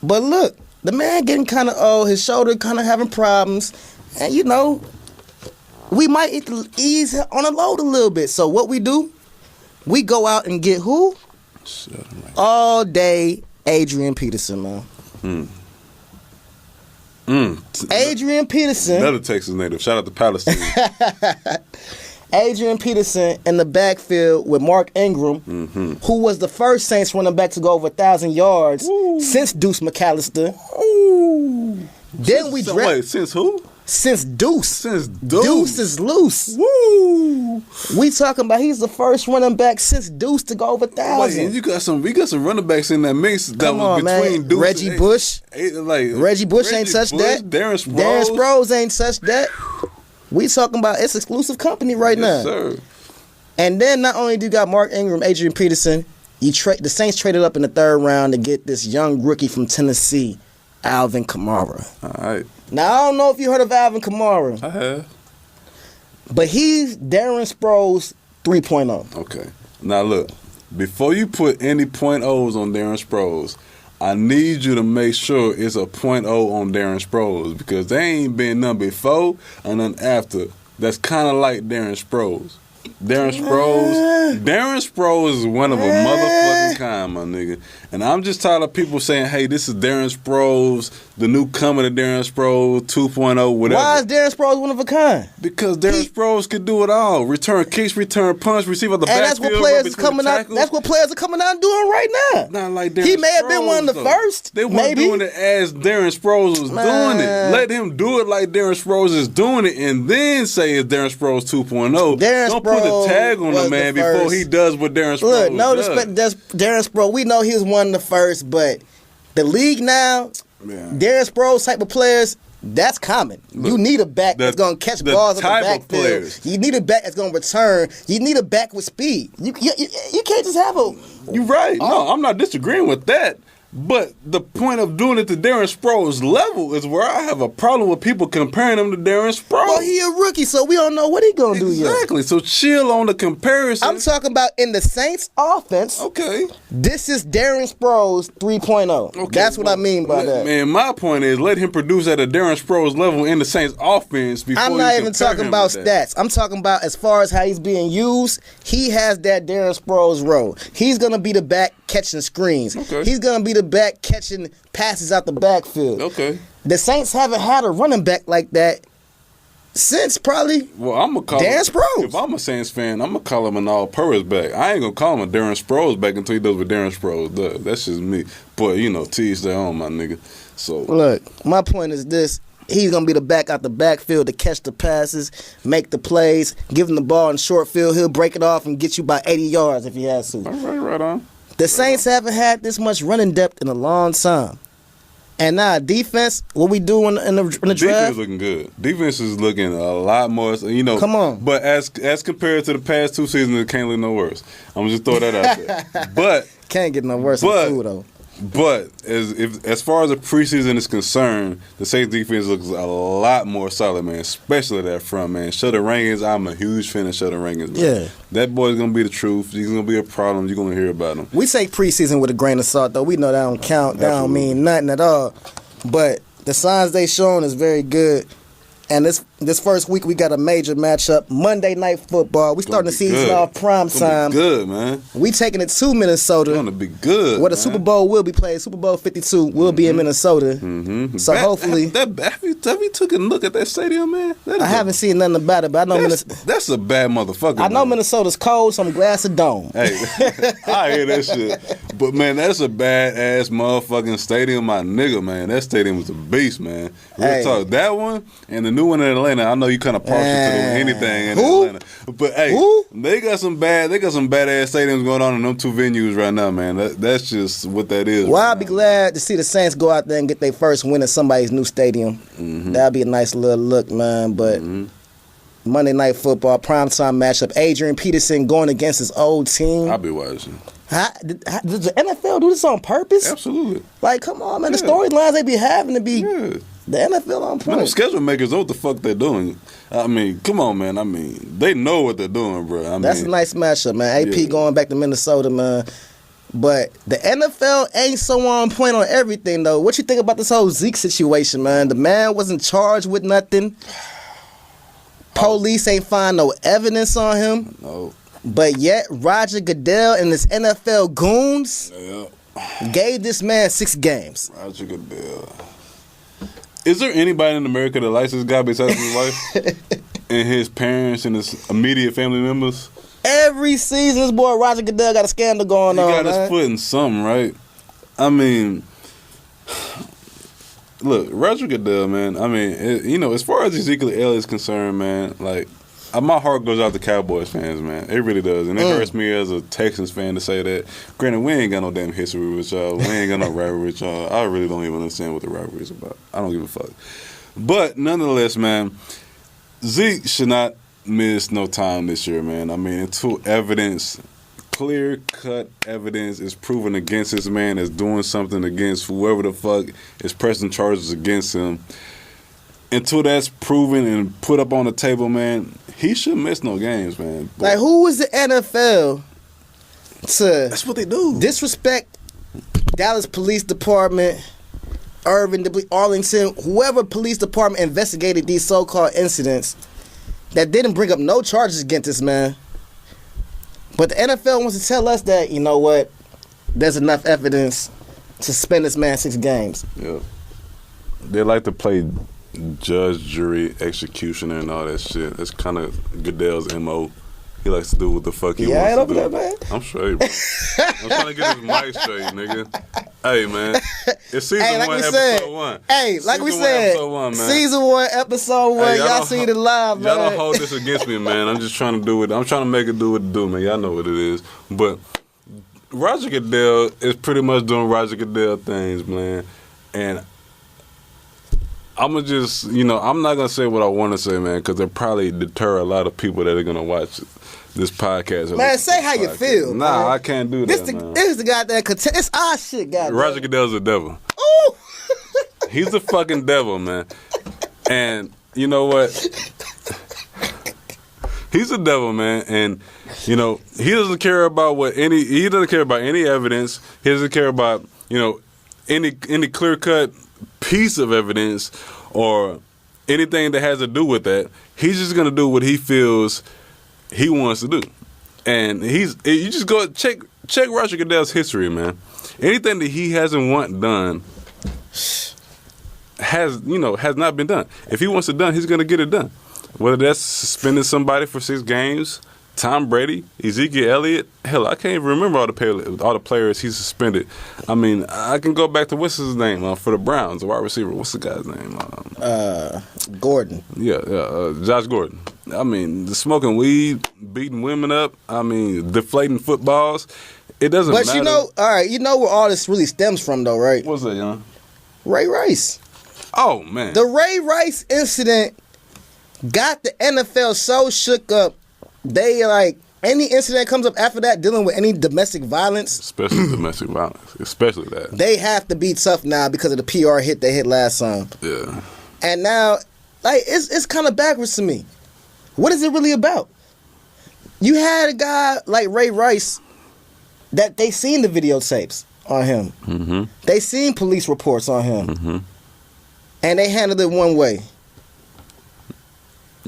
But look, the man getting kind of old. His shoulder kind of having problems. And, we might ease on the load a little bit. So what we do, we go out and get who? All day Adrian Peterson, man. Adrian Peterson. Another Texas native. Shout out to Palestine. Adrian Peterson in the backfield with Mark Ingram, who was the first Saints running back to go over 1,000 yards since Deuce McAllister. Then since who? Since Deuce. Since Deuce. Deuce is loose. Woo! We talking about he's the first running back since Deuce to go over 1,000. Wait, we got some running backs in that mix that was between man. Deuce Reggie and Bush. Reggie Bush ain't touched that. Darren Sproles ain't touched that. We talking about it's exclusive company right now. Yes, sir. And then not only do you got Mark Ingram, Adrian Peterson, the Saints traded up in the third round to get this young rookie from Tennessee, Alvin Kamara. All right. Now, I don't know if you heard of Alvin Kamara. I have. But he's Darren Sproles 3.0. Okay. Now, look. Before you put any .0s on Darren Sproles, I need you to make sure it's a .0 on Darren Sproles because there ain't been none before and none after that's kind of like Darren Sproles. Darren Sproles is one of a motherfucking kind, my nigga. And I'm just tired of people saying, hey, this is Darren Sproles, the new coming of Darren Sproles 2.0, whatever. Why is Darren Sproles one of a kind? Because Darren Sproles can do it all. Return kicks, return punch, receive at the backfield. And that's what players are coming out and doing right now. Not like Darren Sproles. He may have been one of the first. They weren't doing it as Darren Sproles was doing it. Let him do it like Darren Sproles is doing it and then say it's Darren Sproles 2.0. Don't put a tag on the man before he does what Darren Sproles does. Look, no respect to Darren Sproles. We know he was one of the first, but the league now, Darren Sproles type of players, that's common. Look, you need a back that's going to catch balls in the backfield. You need a back that's going to return. You need a back with speed. You can't just have a... You're right. No, I'm not disagreeing with that. But the point of doing it to Darren Sproles' level is where I have a problem with people comparing him to Darren Sproles. Well, he a rookie, so we don't know what he gonna do yet. Exactly. So chill on the comparison. I'm talking about in the Saints offense. Okay. This is Darren Sproles 3.0. Okay, that's what I mean by that. Man, my point is let him produce at a Darren Sproles level in the Saints offense before I'm not even talking about stats. I'm talking about as far as how he's being used, he has that Darren Sproles role. He's gonna be the back catching screens. Okay. He's gonna be the back catching passes out the backfield. Okay. The Saints haven't had a running back like that since probably I'm gonna call Darren Sproles. If I'm a Saints fan, I'm gonna call him an all-purpose back. I ain't gonna call him a Darren Sproles back until he does what Darren Sproles does. That's just me. But to each their own, my nigga. So look, my point is this. He's going to be the back out the backfield to catch the passes, make the plays, give him the ball in short field. He'll break it off and get you by 80 yards if he has to. All right on. The Saints haven't had this much running depth in a long time. And now defense, what we do in the draft? Defense looking good. Defense is looking a lot more, Come on. But as compared to the past 2 seasons, it can't look no worse. I'm going to just throw that out there. But can't get no worse than 2, though. But as far as the preseason is concerned, the Saints defense looks a lot more solid, man. Especially that front, man. Shutter Rankins, I'm a huge fan of Shutter Rankins, man. Yeah. That boy's gonna be the truth. He's gonna be a problem. You're gonna hear about him. We take preseason with a grain of salt, though. We know that don't count. That don't mean nothing at all. But the signs they showing is very good. And This first week, we got a major matchup. Monday Night Football. We starting the season off prime time. Good, man. We taking it to Minnesota. It's gonna be good. Where the Super Bowl will be played. Super Bowl 52 will be in Minnesota. Mm-hmm. So hopefully, have you took a look at that stadium, man? I haven't seen nothing about it, but I know that's a bad motherfucker. I know Minnesota's cold, so I'm glad it's a dome. Hey, I hear that shit. But man, that's a badass motherfucking stadium, my nigga, man. That stadium was a beast, man. Real talk. That one and the new one in Atlanta. I know you kind of partial to anything in Atlanta, but hey, they got some badass stadiums going on in them two venues right now, man. That's just what that is. Well, I'll be glad to see the Saints go out there and get their first win in somebody's new stadium. Mm-hmm. That'll be a nice little look, man. But Monday Night Football primetime matchup. Adrian Peterson going against his old team. I'll be watching. Did the NFL do this on purpose? Absolutely. Like, come on, man. The storylines they be having to be the NFL on point. Man, schedule makers know what the fuck they're doing. I mean, come on, man. I mean, they know what they're doing, bro. That's a nice matchup, man. AP going back to Minnesota, man. But the NFL ain't so on point on everything, though. What you think about this whole Zeke situation, man? The man wasn't charged with nothing. Police ain't find no evidence on him. No. But yet, Roger Godell and his NFL goons gave this man 6 games. Roger Godell. Is there anybody in America that likes this guy besides his wife and his parents and his immediate family members? Every season, this boy Roger Godell got a scandal going on. He got his foot in something, right? I mean, look, Roger Godell, man. I mean, as far as Ezekiel Elliott is concerned, man, like, my heart goes out to Cowboys fans, man. It really does. And it hurts me as a Texans fan to say that. Granted, we ain't got no damn history with y'all. We ain't got no rivalry with y'all. I really don't even understand what the rivalry is about. I don't give a fuck. But nonetheless, man, Zeke should not miss no time this year, man. I mean, until evidence, clear-cut evidence is proven against this man is doing something against whoever the fuck is pressing charges against him. Until that's proven and put up on the table, man, he shouldn't miss no games, man. But like, who is the NFL to that's what they do. Disrespect Dallas Police Department, Irvin, Arlington, whoever police department investigated these so-called incidents that didn't bring up no charges against this man. But the NFL wants to tell us that, you know what, there's enough evidence to suspend this man 6 games. Yeah. They like to play judge, jury, executioner, and all that shit. That's kind of Goodell's MO. He likes to do what the fuck he wants to do. There, man. I'm straight, bro. I'm trying to get his mic straight, nigga. Hey, man. It's season 1, episode 1. Hey, like we said, season 1, episode 1. Hey, y'all seen it live, man. Y'all don't hold this against me, man. I'm just trying to do it. I'm trying to make it do what it do, man. Y'all know what it is. But Roger Godell is pretty much doing Roger Godell things, man. And I'm going to just, I'm not going to say what I want to say, man, because it'll probably deter a lot of people that are going to watch this podcast. Man, say how you feel. Nah, man. I can't do that, man. This is the goddamn it's our shit, goddamn. Roger Goodell's a devil. Ooh! He's a fucking devil, man. And you know what? He's a devil, man. And, he doesn't care about he doesn't care about any evidence. He doesn't care about, any clear-cut piece of evidence or anything that has to do with that. He's just going to do what he feels he wants to do. And you just go check Roger Goodell's history, man. Anything that he hasn't done has not been done. If he wants it done, he's going to get it done. Whether that's suspending somebody for 6 games, Tom Brady, Ezekiel Elliott, hell, I can't even remember all the players he suspended. I mean, I can go back to what's his name for the Browns, the wide receiver. What's the guy's name? Gordon. Yeah, Josh Gordon. I mean, smoking weed, beating women up. I mean, deflating footballs. It doesn't matter. But all right, where all this really stems from, though, right? What's that, young? Ray Rice. Oh man, the Ray Rice incident got the NFL so shook up. They any incident that comes up after that dealing with any domestic violence. Especially domestic violence. Especially that. They have to be tough now because of the PR hit they hit last time. Yeah. And now, it's kind of backwards to me. What is it really about? You had a guy like Ray Rice that they seen the videotapes on him. Mm-hmm. They seen police reports on him. Mm-hmm. And they handled it one way.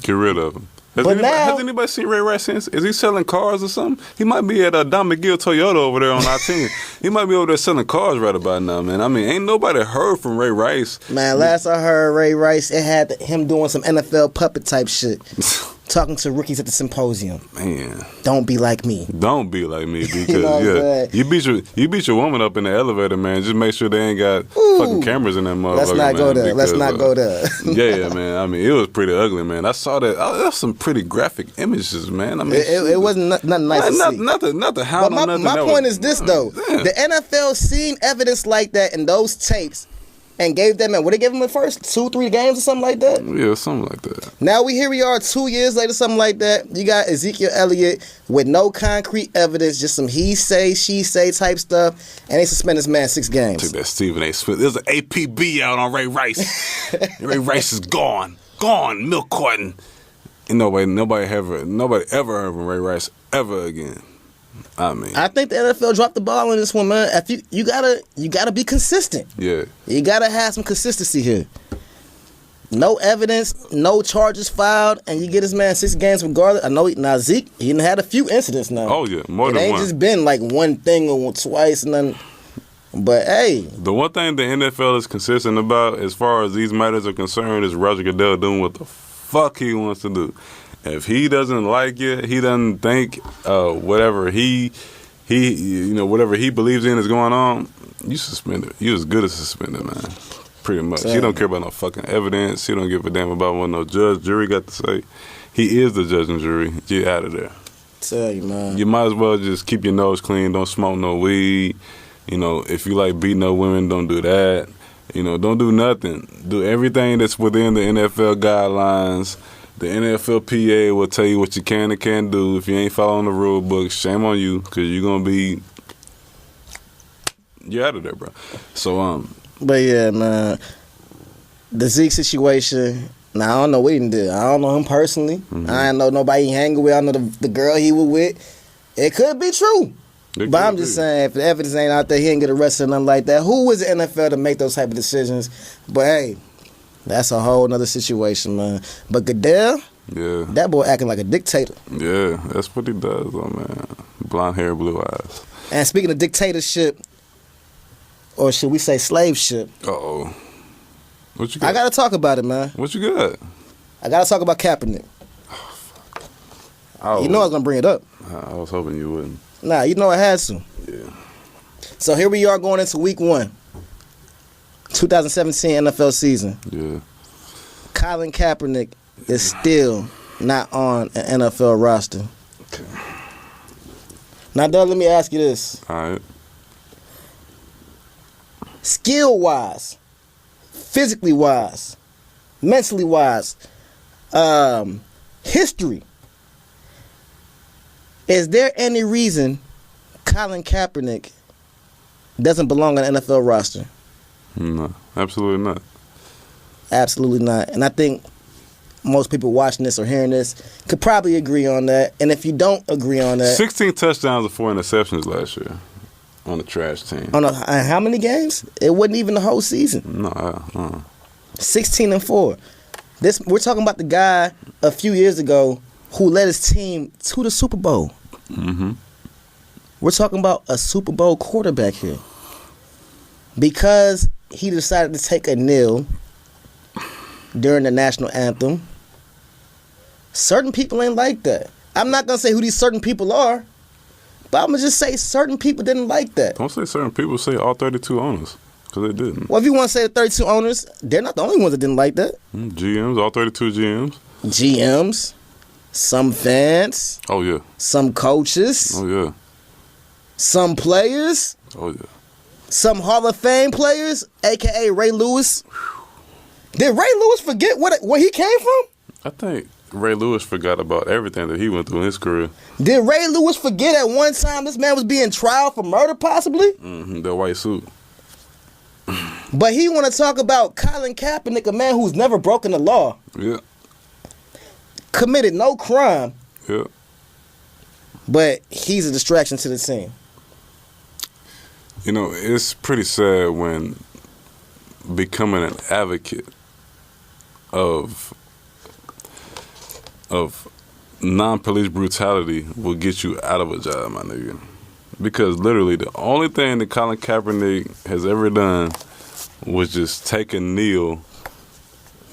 Get rid of him. Has anybody seen Ray Rice since? Is he selling cars or something? He might be at Don McGill Toyota over there on I-10. He might be over there selling cars right about now, man. I mean, ain't nobody heard from Ray Rice. Man, last I heard Ray Rice, it had him doing some NFL puppet type shit. Talking to rookies at the symposium. Man. Don't be like me. Don't be like me because, you beat your woman up in the elevator, man. Just make sure they ain't got fucking cameras in that motherfucker, Let's not go there. Let's not go there. Yeah, man. I mean, it was pretty ugly, man. I saw that. That's some pretty graphic images, man. I mean, it wasn't nothing nice to see. Nothing how but my point is this, though. Yeah. The NFL seen evidence like that in those tapes and gave them, what they gave them the first 2-3 games or something like that? Yeah, something like that. Now we are 2 years later, something like that. You got Ezekiel Elliott with no concrete evidence, just some he say, she say type stuff, and they suspend this man 6 games. Took that Stephen A. Smith. There's an APB out on Ray Rice. Ray Rice is gone, milk carton. And nobody ever heard from Ray Rice ever again. I mean, I think the NFL dropped the ball on this one, man. If you gotta be consistent. Yeah, you gotta have some consistency here. No evidence, no charges filed, and you get this man 6 games regardless. I know now Zeke, he done had a few incidents now. Oh yeah, more than one. It ain't just been like one thing or twice and then. But hey, the one thing the NFL is consistent about, as far as these matters are concerned, is Roger Godell doing what the fuck he wants to do. If he doesn't like it, he doesn't think whatever he whatever he believes in is going on, you suspend it. You as good as suspended, man. Pretty much. He don't care about no fucking evidence. He don't give a damn about what no judge, jury got to say. He is the judge and jury. Get out of there. Tell you, man. You might as well just keep your nose clean. Don't smoke no weed. If you like beating up women, don't do that. Don't do nothing. Do everything that's within the NFL guidelines. The NFLPA will tell you what you can and can't do. If you ain't following the rule book, shame on you, because you're out of there, bro. So, But yeah, man, the Zeke situation, now I don't know what he did. I don't know him personally. Mm-hmm. I don't know nobody he hanging with. I know the girl he was with. It could be true. But I'm just saying, if the evidence ain't out there, he ain't get arrested or nothing like that. Who was the NFL to make those type of decisions? But hey, that's a whole nother situation, man. But Godell, yeah, that boy acting like a dictator. Yeah, that's what he does, though, man. Blonde hair, blue eyes. And speaking of dictatorship, or should we say slave ship? Uh-oh. What you got? I got to talk about it, man. What you got? I got to talk about Kaepernick. You know I was going to bring it up. I was hoping you wouldn't. Nah, you know I had to. Yeah. So here we are going into week 1. 2017 NFL season. Yeah. Colin Kaepernick is still not on an NFL roster. Okay. Now, Doug, let me ask you this. All right. Skill-wise, physically-wise, mentally-wise, history, is there any reason Colin Kaepernick doesn't belong on an NFL roster? No, absolutely not. Absolutely not. And I think most people watching this or hearing this could probably agree on that. And if you don't agree on that... 16 touchdowns and 4 interceptions last year on the trash team. On how many games? It wasn't even the whole season. No. 16 and 4. We're talking about the guy a few years ago who led his team to the Super Bowl. Mm-hmm. We're talking about a Super Bowl quarterback here. Because he decided to take a kneel during the national anthem, certain people ain't like that. I'm not going to say who these certain people are, but I'm going to just say certain people didn't like that. Don't say certain people, say all 32 owners, because they didn't. Well, if you want to say the 32 owners, they're not the only ones that didn't like that. GMs, all 32 GMs. GMs, some fans. Oh, yeah. Some coaches. Oh, yeah. Some players. Oh, yeah. Some Hall of Fame players, a.k.a. Ray Lewis. Did Ray Lewis forget where he came from? I think Ray Lewis forgot about everything that he went through in his career. Did Ray Lewis forget at one time this man was being tried for murder, possibly? Mm-hmm, that white suit. But he want to talk about Colin Kaepernick, a man who's never broken the law. Yeah. Committed no crime. Yeah. But he's a distraction to the team. You know, it's pretty sad when becoming an advocate of of non-police brutality will get you out of a job, my nigga. Because literally the only thing that Colin Kaepernick has ever done was just take a kneel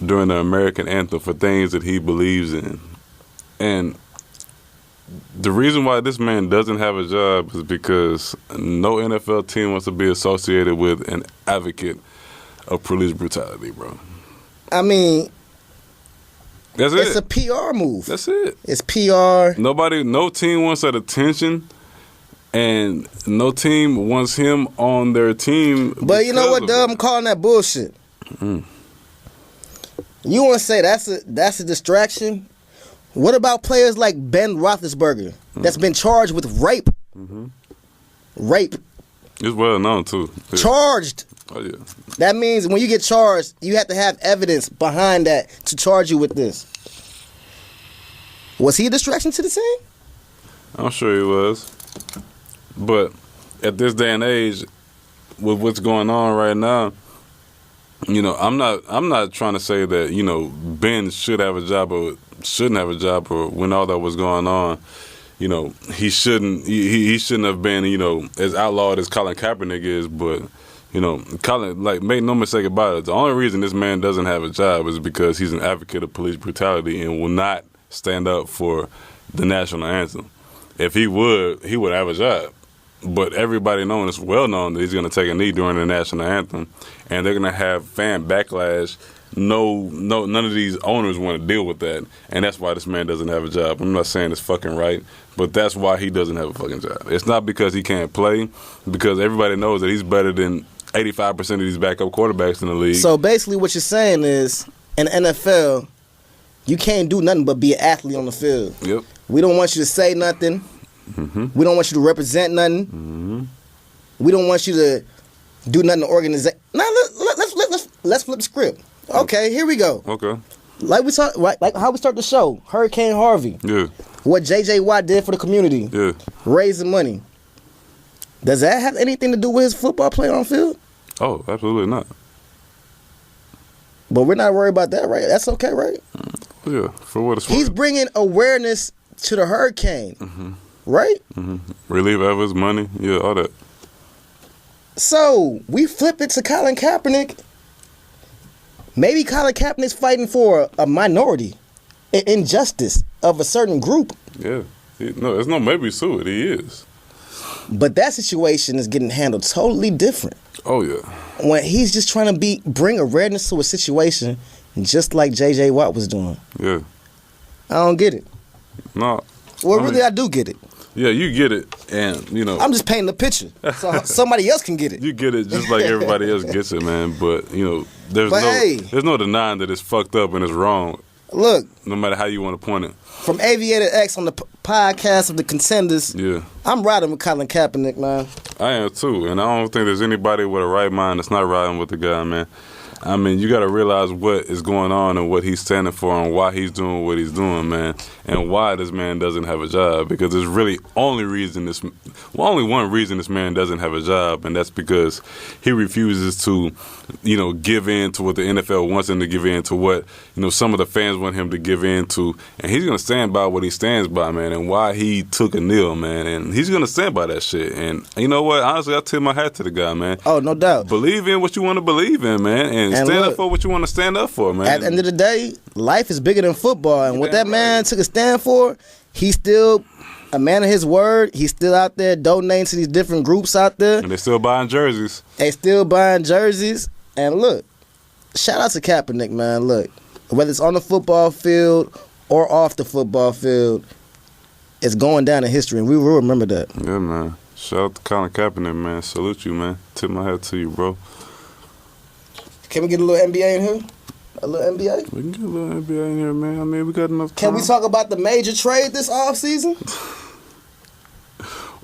during the American anthem for things that he believes in. And the reason why this man doesn't have a job is because no NFL team wants to be associated with an advocate of police brutality, bro. I mean, that's it's it. a PR move. That's it. It's PR. No team wants that attention, and no team wants him on their team. But you know what, Dub? I'm calling that bullshit. Mm. You want to say that's a distraction? What about players like Ben Roethlisberger that's been charged with rape? Mm-hmm. Rape. It's well known, too. Yeah. Charged. Oh, yeah. That means when you get charged, you have to have evidence behind that to charge you with this. Was he a distraction to the team? I'm sure he was. But at this day and age, with what's going on right now, you know, I'm not trying to say that, you know, Ben should have a job or shouldn't have a job, or when all that was going on, you know, he shouldn't have been, you know, as outlawed as Colin Kaepernick is. But, you know, Colin, like, make no mistake about it, the only reason this man doesn't have a job is because he's an advocate of police brutality and will not stand up for the national anthem. If he would have a job. But everybody knows, it's well known that he's going to take a knee during the national anthem, and they're going to have fan backlash. No, none of these owners want to deal with that, and that's why this man doesn't have a job. I'm not saying it's fucking right, but that's why he doesn't have a fucking job. It's not because he can't play, because everybody knows that he's better than 85% of these backup quarterbacks in the league. So basically what you're saying is, in the NFL, you can't do nothing but be an athlete on the field. Yep. We don't want you to say nothing. Mm-hmm. We don't want you to represent nothing. Mm-hmm. We don't want you to do nothing to organize. Now let's flip the script. Okay, here we go. Okay. Like we talk, like how we start the show. Hurricane Harvey. Yeah. What J.J. Watt did for the community. Yeah. Raising money. Does that have anything to do with his football play on the field? Oh, absolutely not. But we're not worried about that, right? That's okay, right? Yeah. For what it's worth. He's bringing awareness to the hurricane. Mm-hmm. Right? Mm-hmm. Relief efforts, money, yeah, all that. So, we flip it to Colin Kaepernick. Maybe Colin Kaepernick's fighting for a minority, an injustice of a certain group. Yeah. No, there's no maybe to it. He is. But that situation is getting handled totally different. Oh, yeah. When he's just trying to bring awareness to a situation, just like J.J. Watt was doing. Yeah. I don't get it. No. Well, really, I do get it. Yeah, you get it, and, you know. I'm just painting the picture so somebody else can get it. You get it just like everybody else gets it, man. But, you know, there's no denying that it's fucked up and it's wrong. Look. No matter how you want to point it. From AV8R X on the podcast of the Contenders, yeah, I'm riding with Colin Kaepernick, man. I am too, and I don't think there's anybody with a right mind that's not riding with the guy, man. I mean, you got to realize what is going on and what he's standing for and why he's doing what he's doing, man, and why this man doesn't have a job. Because there's really only one reason this man doesn't have a job, and that's because he refuses to, you know, give in to what the NFL wants him to give in to, what, you know, some of the fans want him to give in to, and he's gonna stand by what he stands by, man, and why he took a kneel, man, and he's gonna stand by that shit. And you know what? Honestly, I tip my hat to the guy, man. Oh, no doubt. Believe in what you want to believe in, man, and stand up for what you want to stand up for, man. At the end of the day, life is bigger than football, and what that man took a stand for, he's still a man of his word. He's still out there donating to these different groups out there. And they're still buying jerseys. And look, shout out to Kaepernick, man. Look, whether it's on the football field or off the football field, it's going down in history, and we will remember that. Yeah, man. Shout out to Colin Kaepernick, man. Salute you, man. Tip my hat to you, bro. Can we get a little NBA in here? A little NBA? We can get a little NBA in here, man. I mean, we got enough time. Can we talk about the major trade this offseason?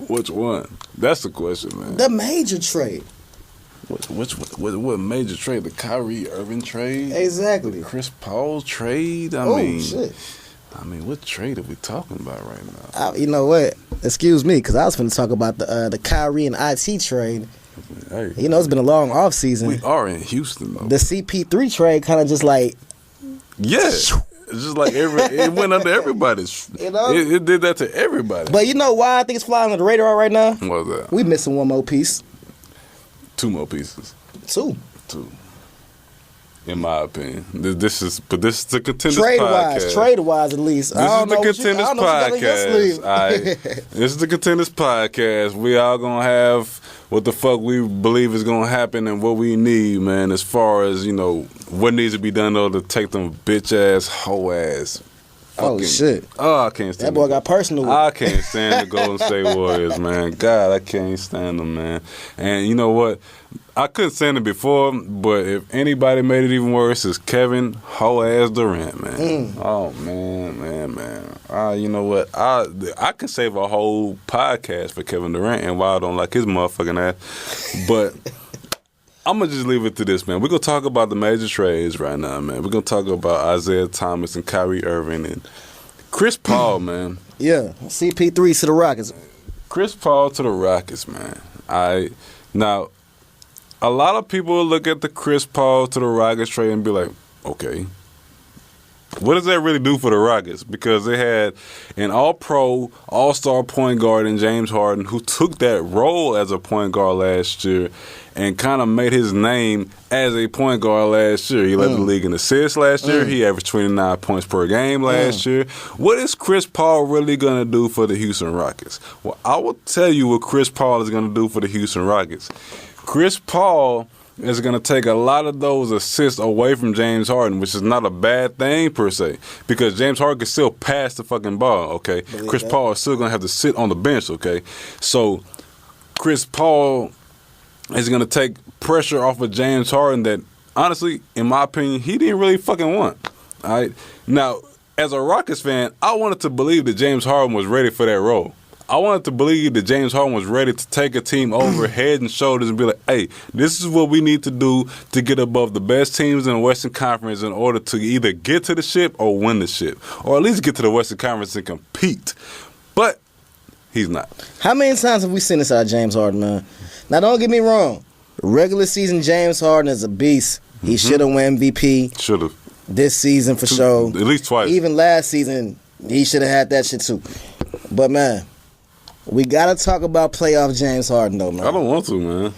Which one? That's the question, man. The major trade. What major trade? The Kyrie Irving trade? Exactly. The Chris Paul trade? I mean, what trade are we talking about right now? You know what? Excuse me, because I was going to talk about the Kyrie and IT trade. Hey, you know, it's been a long offseason. We are in Houston, though. The CP3 trade kind of just like... Yeah. It's just like it went under everybody's. You know? It did that to everybody. But you know why I think it's flying under the radar right now? What was that? We missing one more piece. 2 more pieces. 2. In my opinion, this is the Contenders Podcast. Trade wise, at least. This is the Contenders Podcast. This is the Contenders Podcast. We all gonna have what the fuck we believe is gonna happen and what we need, man. As far as what needs to be done in order to take them bitch ass, hoe ass. Oh shit! Oh, I can't stand that boy got personal with I can't stand the Golden State Warriors, man. God, I can't stand them, man. And you know what? I couldn't stand it before, but if anybody made it even worse, it's Kevin hoe-ass Durant, man. Oh, man. You know what? I can save a whole podcast for Kevin Durant and why I don't like his motherfucking ass. But I'm going to just leave it to this, man. We're going to talk about the major trades right now, man. We're going to talk about Isaiah Thomas and Kyrie Irving and Chris Paul, man. Yeah, CP3 to the Rockets. Chris Paul to the Rockets, man. Now, a lot of people look at the Chris Paul to the Rockets trade and be like, okay, what does that really do for the Rockets? Because they had an all-pro, all-star point guard in James Harden who took that role as a point guard last year and kind of made his name as a point guard last year. He led the league in assists last year. He averaged 29 points per game last year. What is Chris Paul really going to do for the Houston Rockets? Well, I will tell you what Chris Paul is going to do for the Houston Rockets. Chris Paul is going to take a lot of those assists away from James Harden, which is not a bad thing per se, because James Harden can still pass the fucking ball, okay? Chris Paul is still going to have to sit on the bench, okay? So Chris Paul is going to take pressure off of James Harden that, honestly, in my opinion, he didn't really fucking want, all right? Now, as a Rockets fan, I wanted to believe that James Harden was ready for that role. I wanted to believe that James Harden was ready to take a team over head and shoulders and be like, hey, this is what we need to do to get above the best teams in the Western Conference in order to either get to the ship or win the ship, or at least get to the Western Conference and compete. But he's not. How many times have we seen this out of James Harden, man? Now, don't get me wrong. Regular season James Harden is a beast. He should have won MVP. Should have. This season for sure. At least twice. Even last season, he should have had that shit too. But, man, we got to talk about playoff James Harden, though, man. I don't want to, man.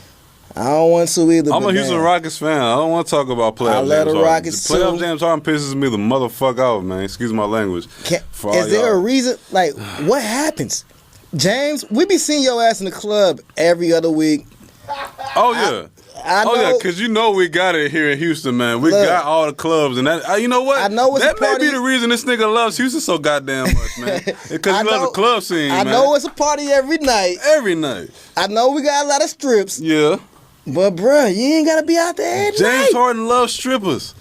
I don't want to either. I'm a Houston Rockets fan. I don't want to talk about playoff James Harden. Rockets playoff James Harden pisses me the motherfuck off, man. Excuse my language. Is there a reason? Like, what happens? James, we be seeing your ass in the club every other week. Oh, yeah. I know, because you know we got it here in Houston, man. We got all the clubs, and that. You know what? I know it's that a party. may be the reason this nigga loves Houston so goddamn much, man. Because he loves the club scene, man. I know it's a party every night. Every night. I know we got a lot of strips. Yeah. But, bruh, you ain't got to be out there every night. James Harden loves strippers.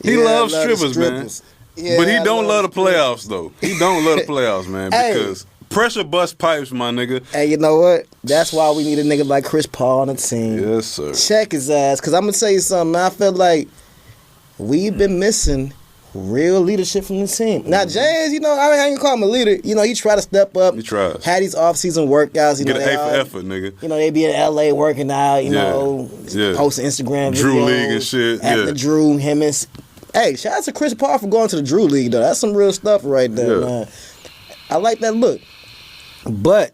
He loves strippers, man. Yeah, but he don't love the playoffs, though. He don't love the playoffs, man, because pressure bust pipes, my nigga. Hey, you know what? That's why we need a nigga like Chris Paul on the team. Yes, sir. Check his ass. Because I'm going to tell you something, man. I feel like we've been missing real leadership from the team. Now, James, you know, I ain't call him a leader. You know, he tried to step up. He tries. Had these off-season workouts. You Get know, an A for effort, nigga. You know, they be in L.A. working out, you know, posting Instagram videos. Drew League and shit. At the Drew, him and... Hey, shout out to Chris Paul for going to the Drew League, though. That's some real stuff right there, man. I like that look. But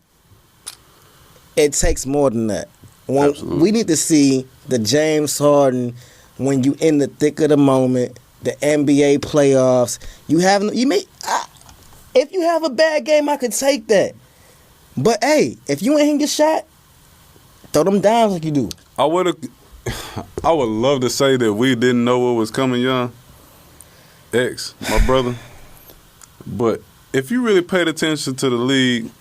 it takes more than that. We need to see the James Harden when you in the thick of the moment, the NBA playoffs. If you have a bad game, I could take that. But hey, if you ain't hitting your shot, throw them downs like you do. I would love to say that we didn't know what was coming, young. X, my brother. But if you really paid attention to the league,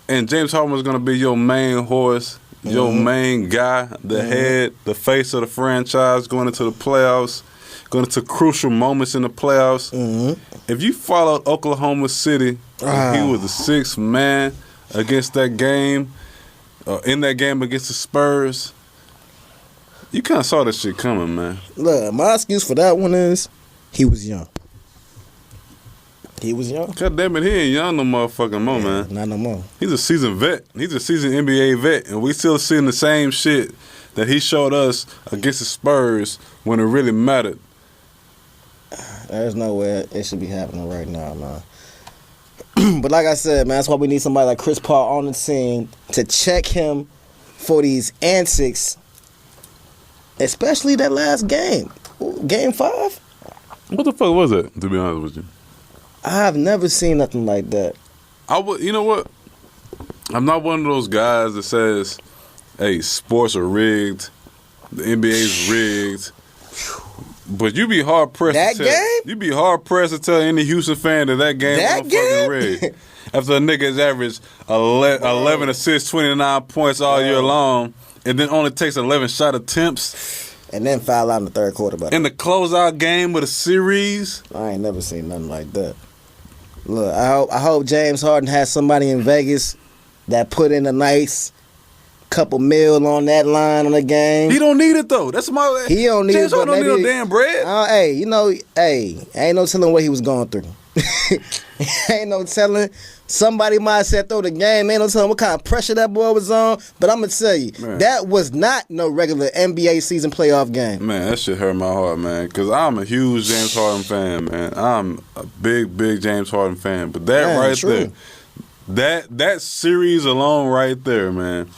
and James Harden was going to be your main horse, your main guy, the head, the face of the franchise going into the playoffs, going into crucial moments in the playoffs. If you followed Oklahoma City, he was the sixth man against that game, in that game against the Spurs, you kind of saw that shit coming, man. Look, my excuse for that one is he was young. He was young. God damn it, he ain't young no motherfucking more, man. Not no more. He's a seasoned vet. He's a seasoned NBA vet, and we still seeing the same shit that he showed us against the Spurs when it really mattered. There's no way it should be happening right now, man. But like I said, man, that's why we need somebody like Chris Paul on the team to check him for these antics, especially that last game. Game 5? What the fuck was it, to be honest with you? I have never seen nothing like that. You know what? I'm not one of those guys that says, hey, sports are rigged, the NBA's rigged. But you be hard pressed You be hard pressed to tell any Houston fan that game was fucking rigged. After a nigga's averaged 11 assists, 29 points all year long, and then only takes 11 shot attempts. And then foul out in the third quarter. In the closeout game of the series. I ain't never seen nothing like that. Look, I hope James Harden has somebody in Vegas that put in a nice couple mil on that line on the game. He don't need it though. That's my. He don't need James it. Harden don't need no damn bread. Ain't no telling what he was going through. Ain't no telling. Somebody might have said throw the game. Ain't no telling what kind of pressure that boy was on. But I'm gonna tell you, that was not no regular NBA season playoff game. Man, that shit hurt my heart, man. Because I'm a huge James Harden fan, man. I'm a big James Harden fan. But that there, that series alone right there, man.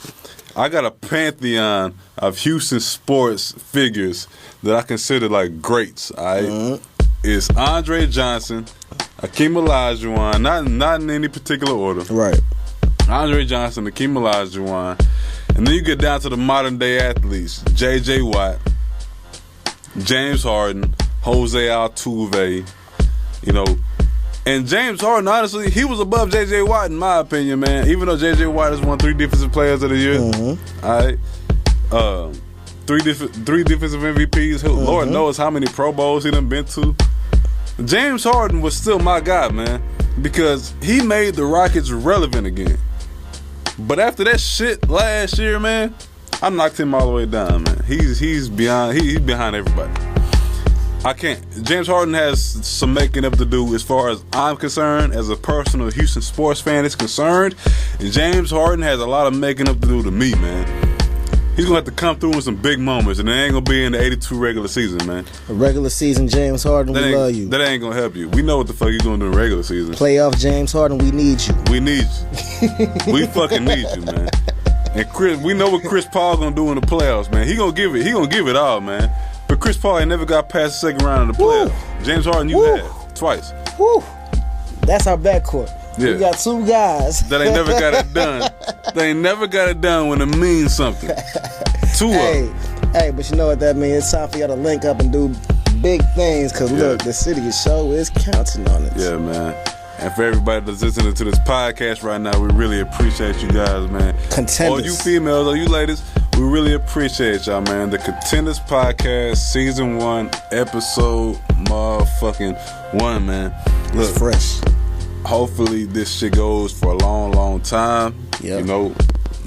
I got a pantheon of Houston sports figures that I consider like greats. All right? It's Andre Johnson, Hakeem Olajuwon, not in any particular order. Right. Andre Johnson, Hakeem Olajuwon, and then you get down to the modern day athletes: J.J. Watt, James Harden, Jose Altuve. You know, and James Harden, honestly, he was above J.J. Watt in my opinion, man. Even though J.J. Watt has won 3 Defensive Players of the Year, all right. 3 defensive MVPs. Lord knows how many Pro Bowls he done been to. James Harden was still my guy, man, because he made the Rockets relevant again. But after that shit last year, man, I knocked him all the way down, man. He's behind everybody. I can't. James Harden has some making up to do as far as I'm concerned, as a personal Houston sports fan is concerned. And James Harden has a lot of making up to do to me, man. He's going to have to come through in some big moments, and it ain't going to be in the 82 regular season, man. A regular season, James Harden, we love you. That ain't going to help you. We know what the fuck you're going to do in the regular season. Playoff James Harden, we need you. We need you. We fucking need you, man. And we know what Chris Paul going to do in the playoffs, man. He going to give it all, man. But Chris Paul ain't never got past the second round of the playoffs. James Harden, you have twice. Woo. That's our backcourt. Yeah. We got 2 guys that ain't never got it done. They ain't never got it done when it means something. 2 of them. Hey, but you know what that means? It's time for y'all to link up and do big things. Cause look, the city show is counting on it. Yeah, man. And for everybody that's listening to this podcast right now, we really appreciate you guys, man. Contenders. All you females, all you ladies, we really appreciate y'all, man. The Contenders Podcast, Season 1, Episode motherfucking 1, man. Look, it's fresh. Hopefully this shit goes for a long time. Yep. You know,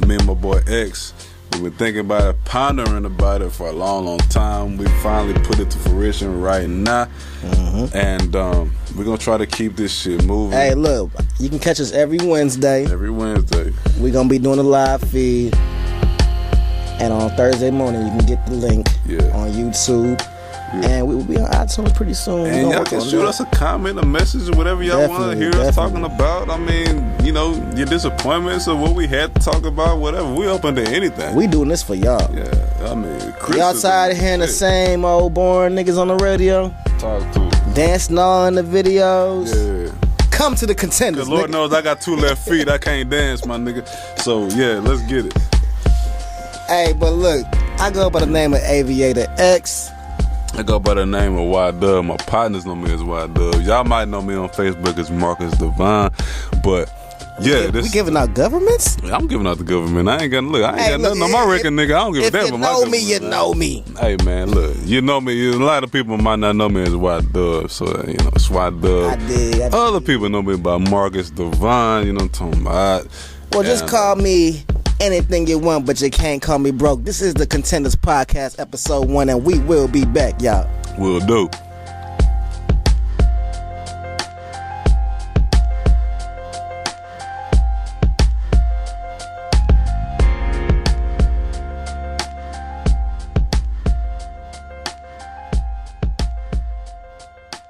me and my boy X, we've been thinking about it, pondering about it for a long time. We finally put it to fruition right now. And we're going to try to keep this shit moving. Hey, look, you can catch us every Wednesday. Every Wednesday. We're going to be doing a live feed. And on Thursday morning, you can get the link on YouTube. Yeah. And we will be on iTunes pretty soon. And y'all can shoot us a comment, a message, or whatever y'all want to hear us talking about. I mean, you know, your disappointments or what we had to talk about, whatever. We open to anything. We doing this for y'all. Yeah, I mean, Chris, y'all tired of hearing the same old boring niggas on the radio? Talk to them. Dancing all in the videos. Yeah. Come to the Contenders. Lord knows I got 2 left feet. I can't dance, my nigga. So, yeah, let's get it. Hey, but look, I go by the name of AV8R X. I go by the name of Y-Dub. My partners know me as Y-Dub. Y'all might know me on Facebook as Marcus Devine. But, yeah. We giving out governments? I'm giving out the government. I ain't got nothing on my record, nigga. I don't give a damn about my government. If you know me, you know me. Hey, man, look. You know me. A lot of people might not know me as Y-Dub. So, you know, it's Y-Dub. I did. Other people know me by Marcus Devine. You know what I'm talking about. Well, just call me anything you want, but you can't call me broke. This is the Contenders Podcast, Episode 1, and we will be back, y'all. Will do.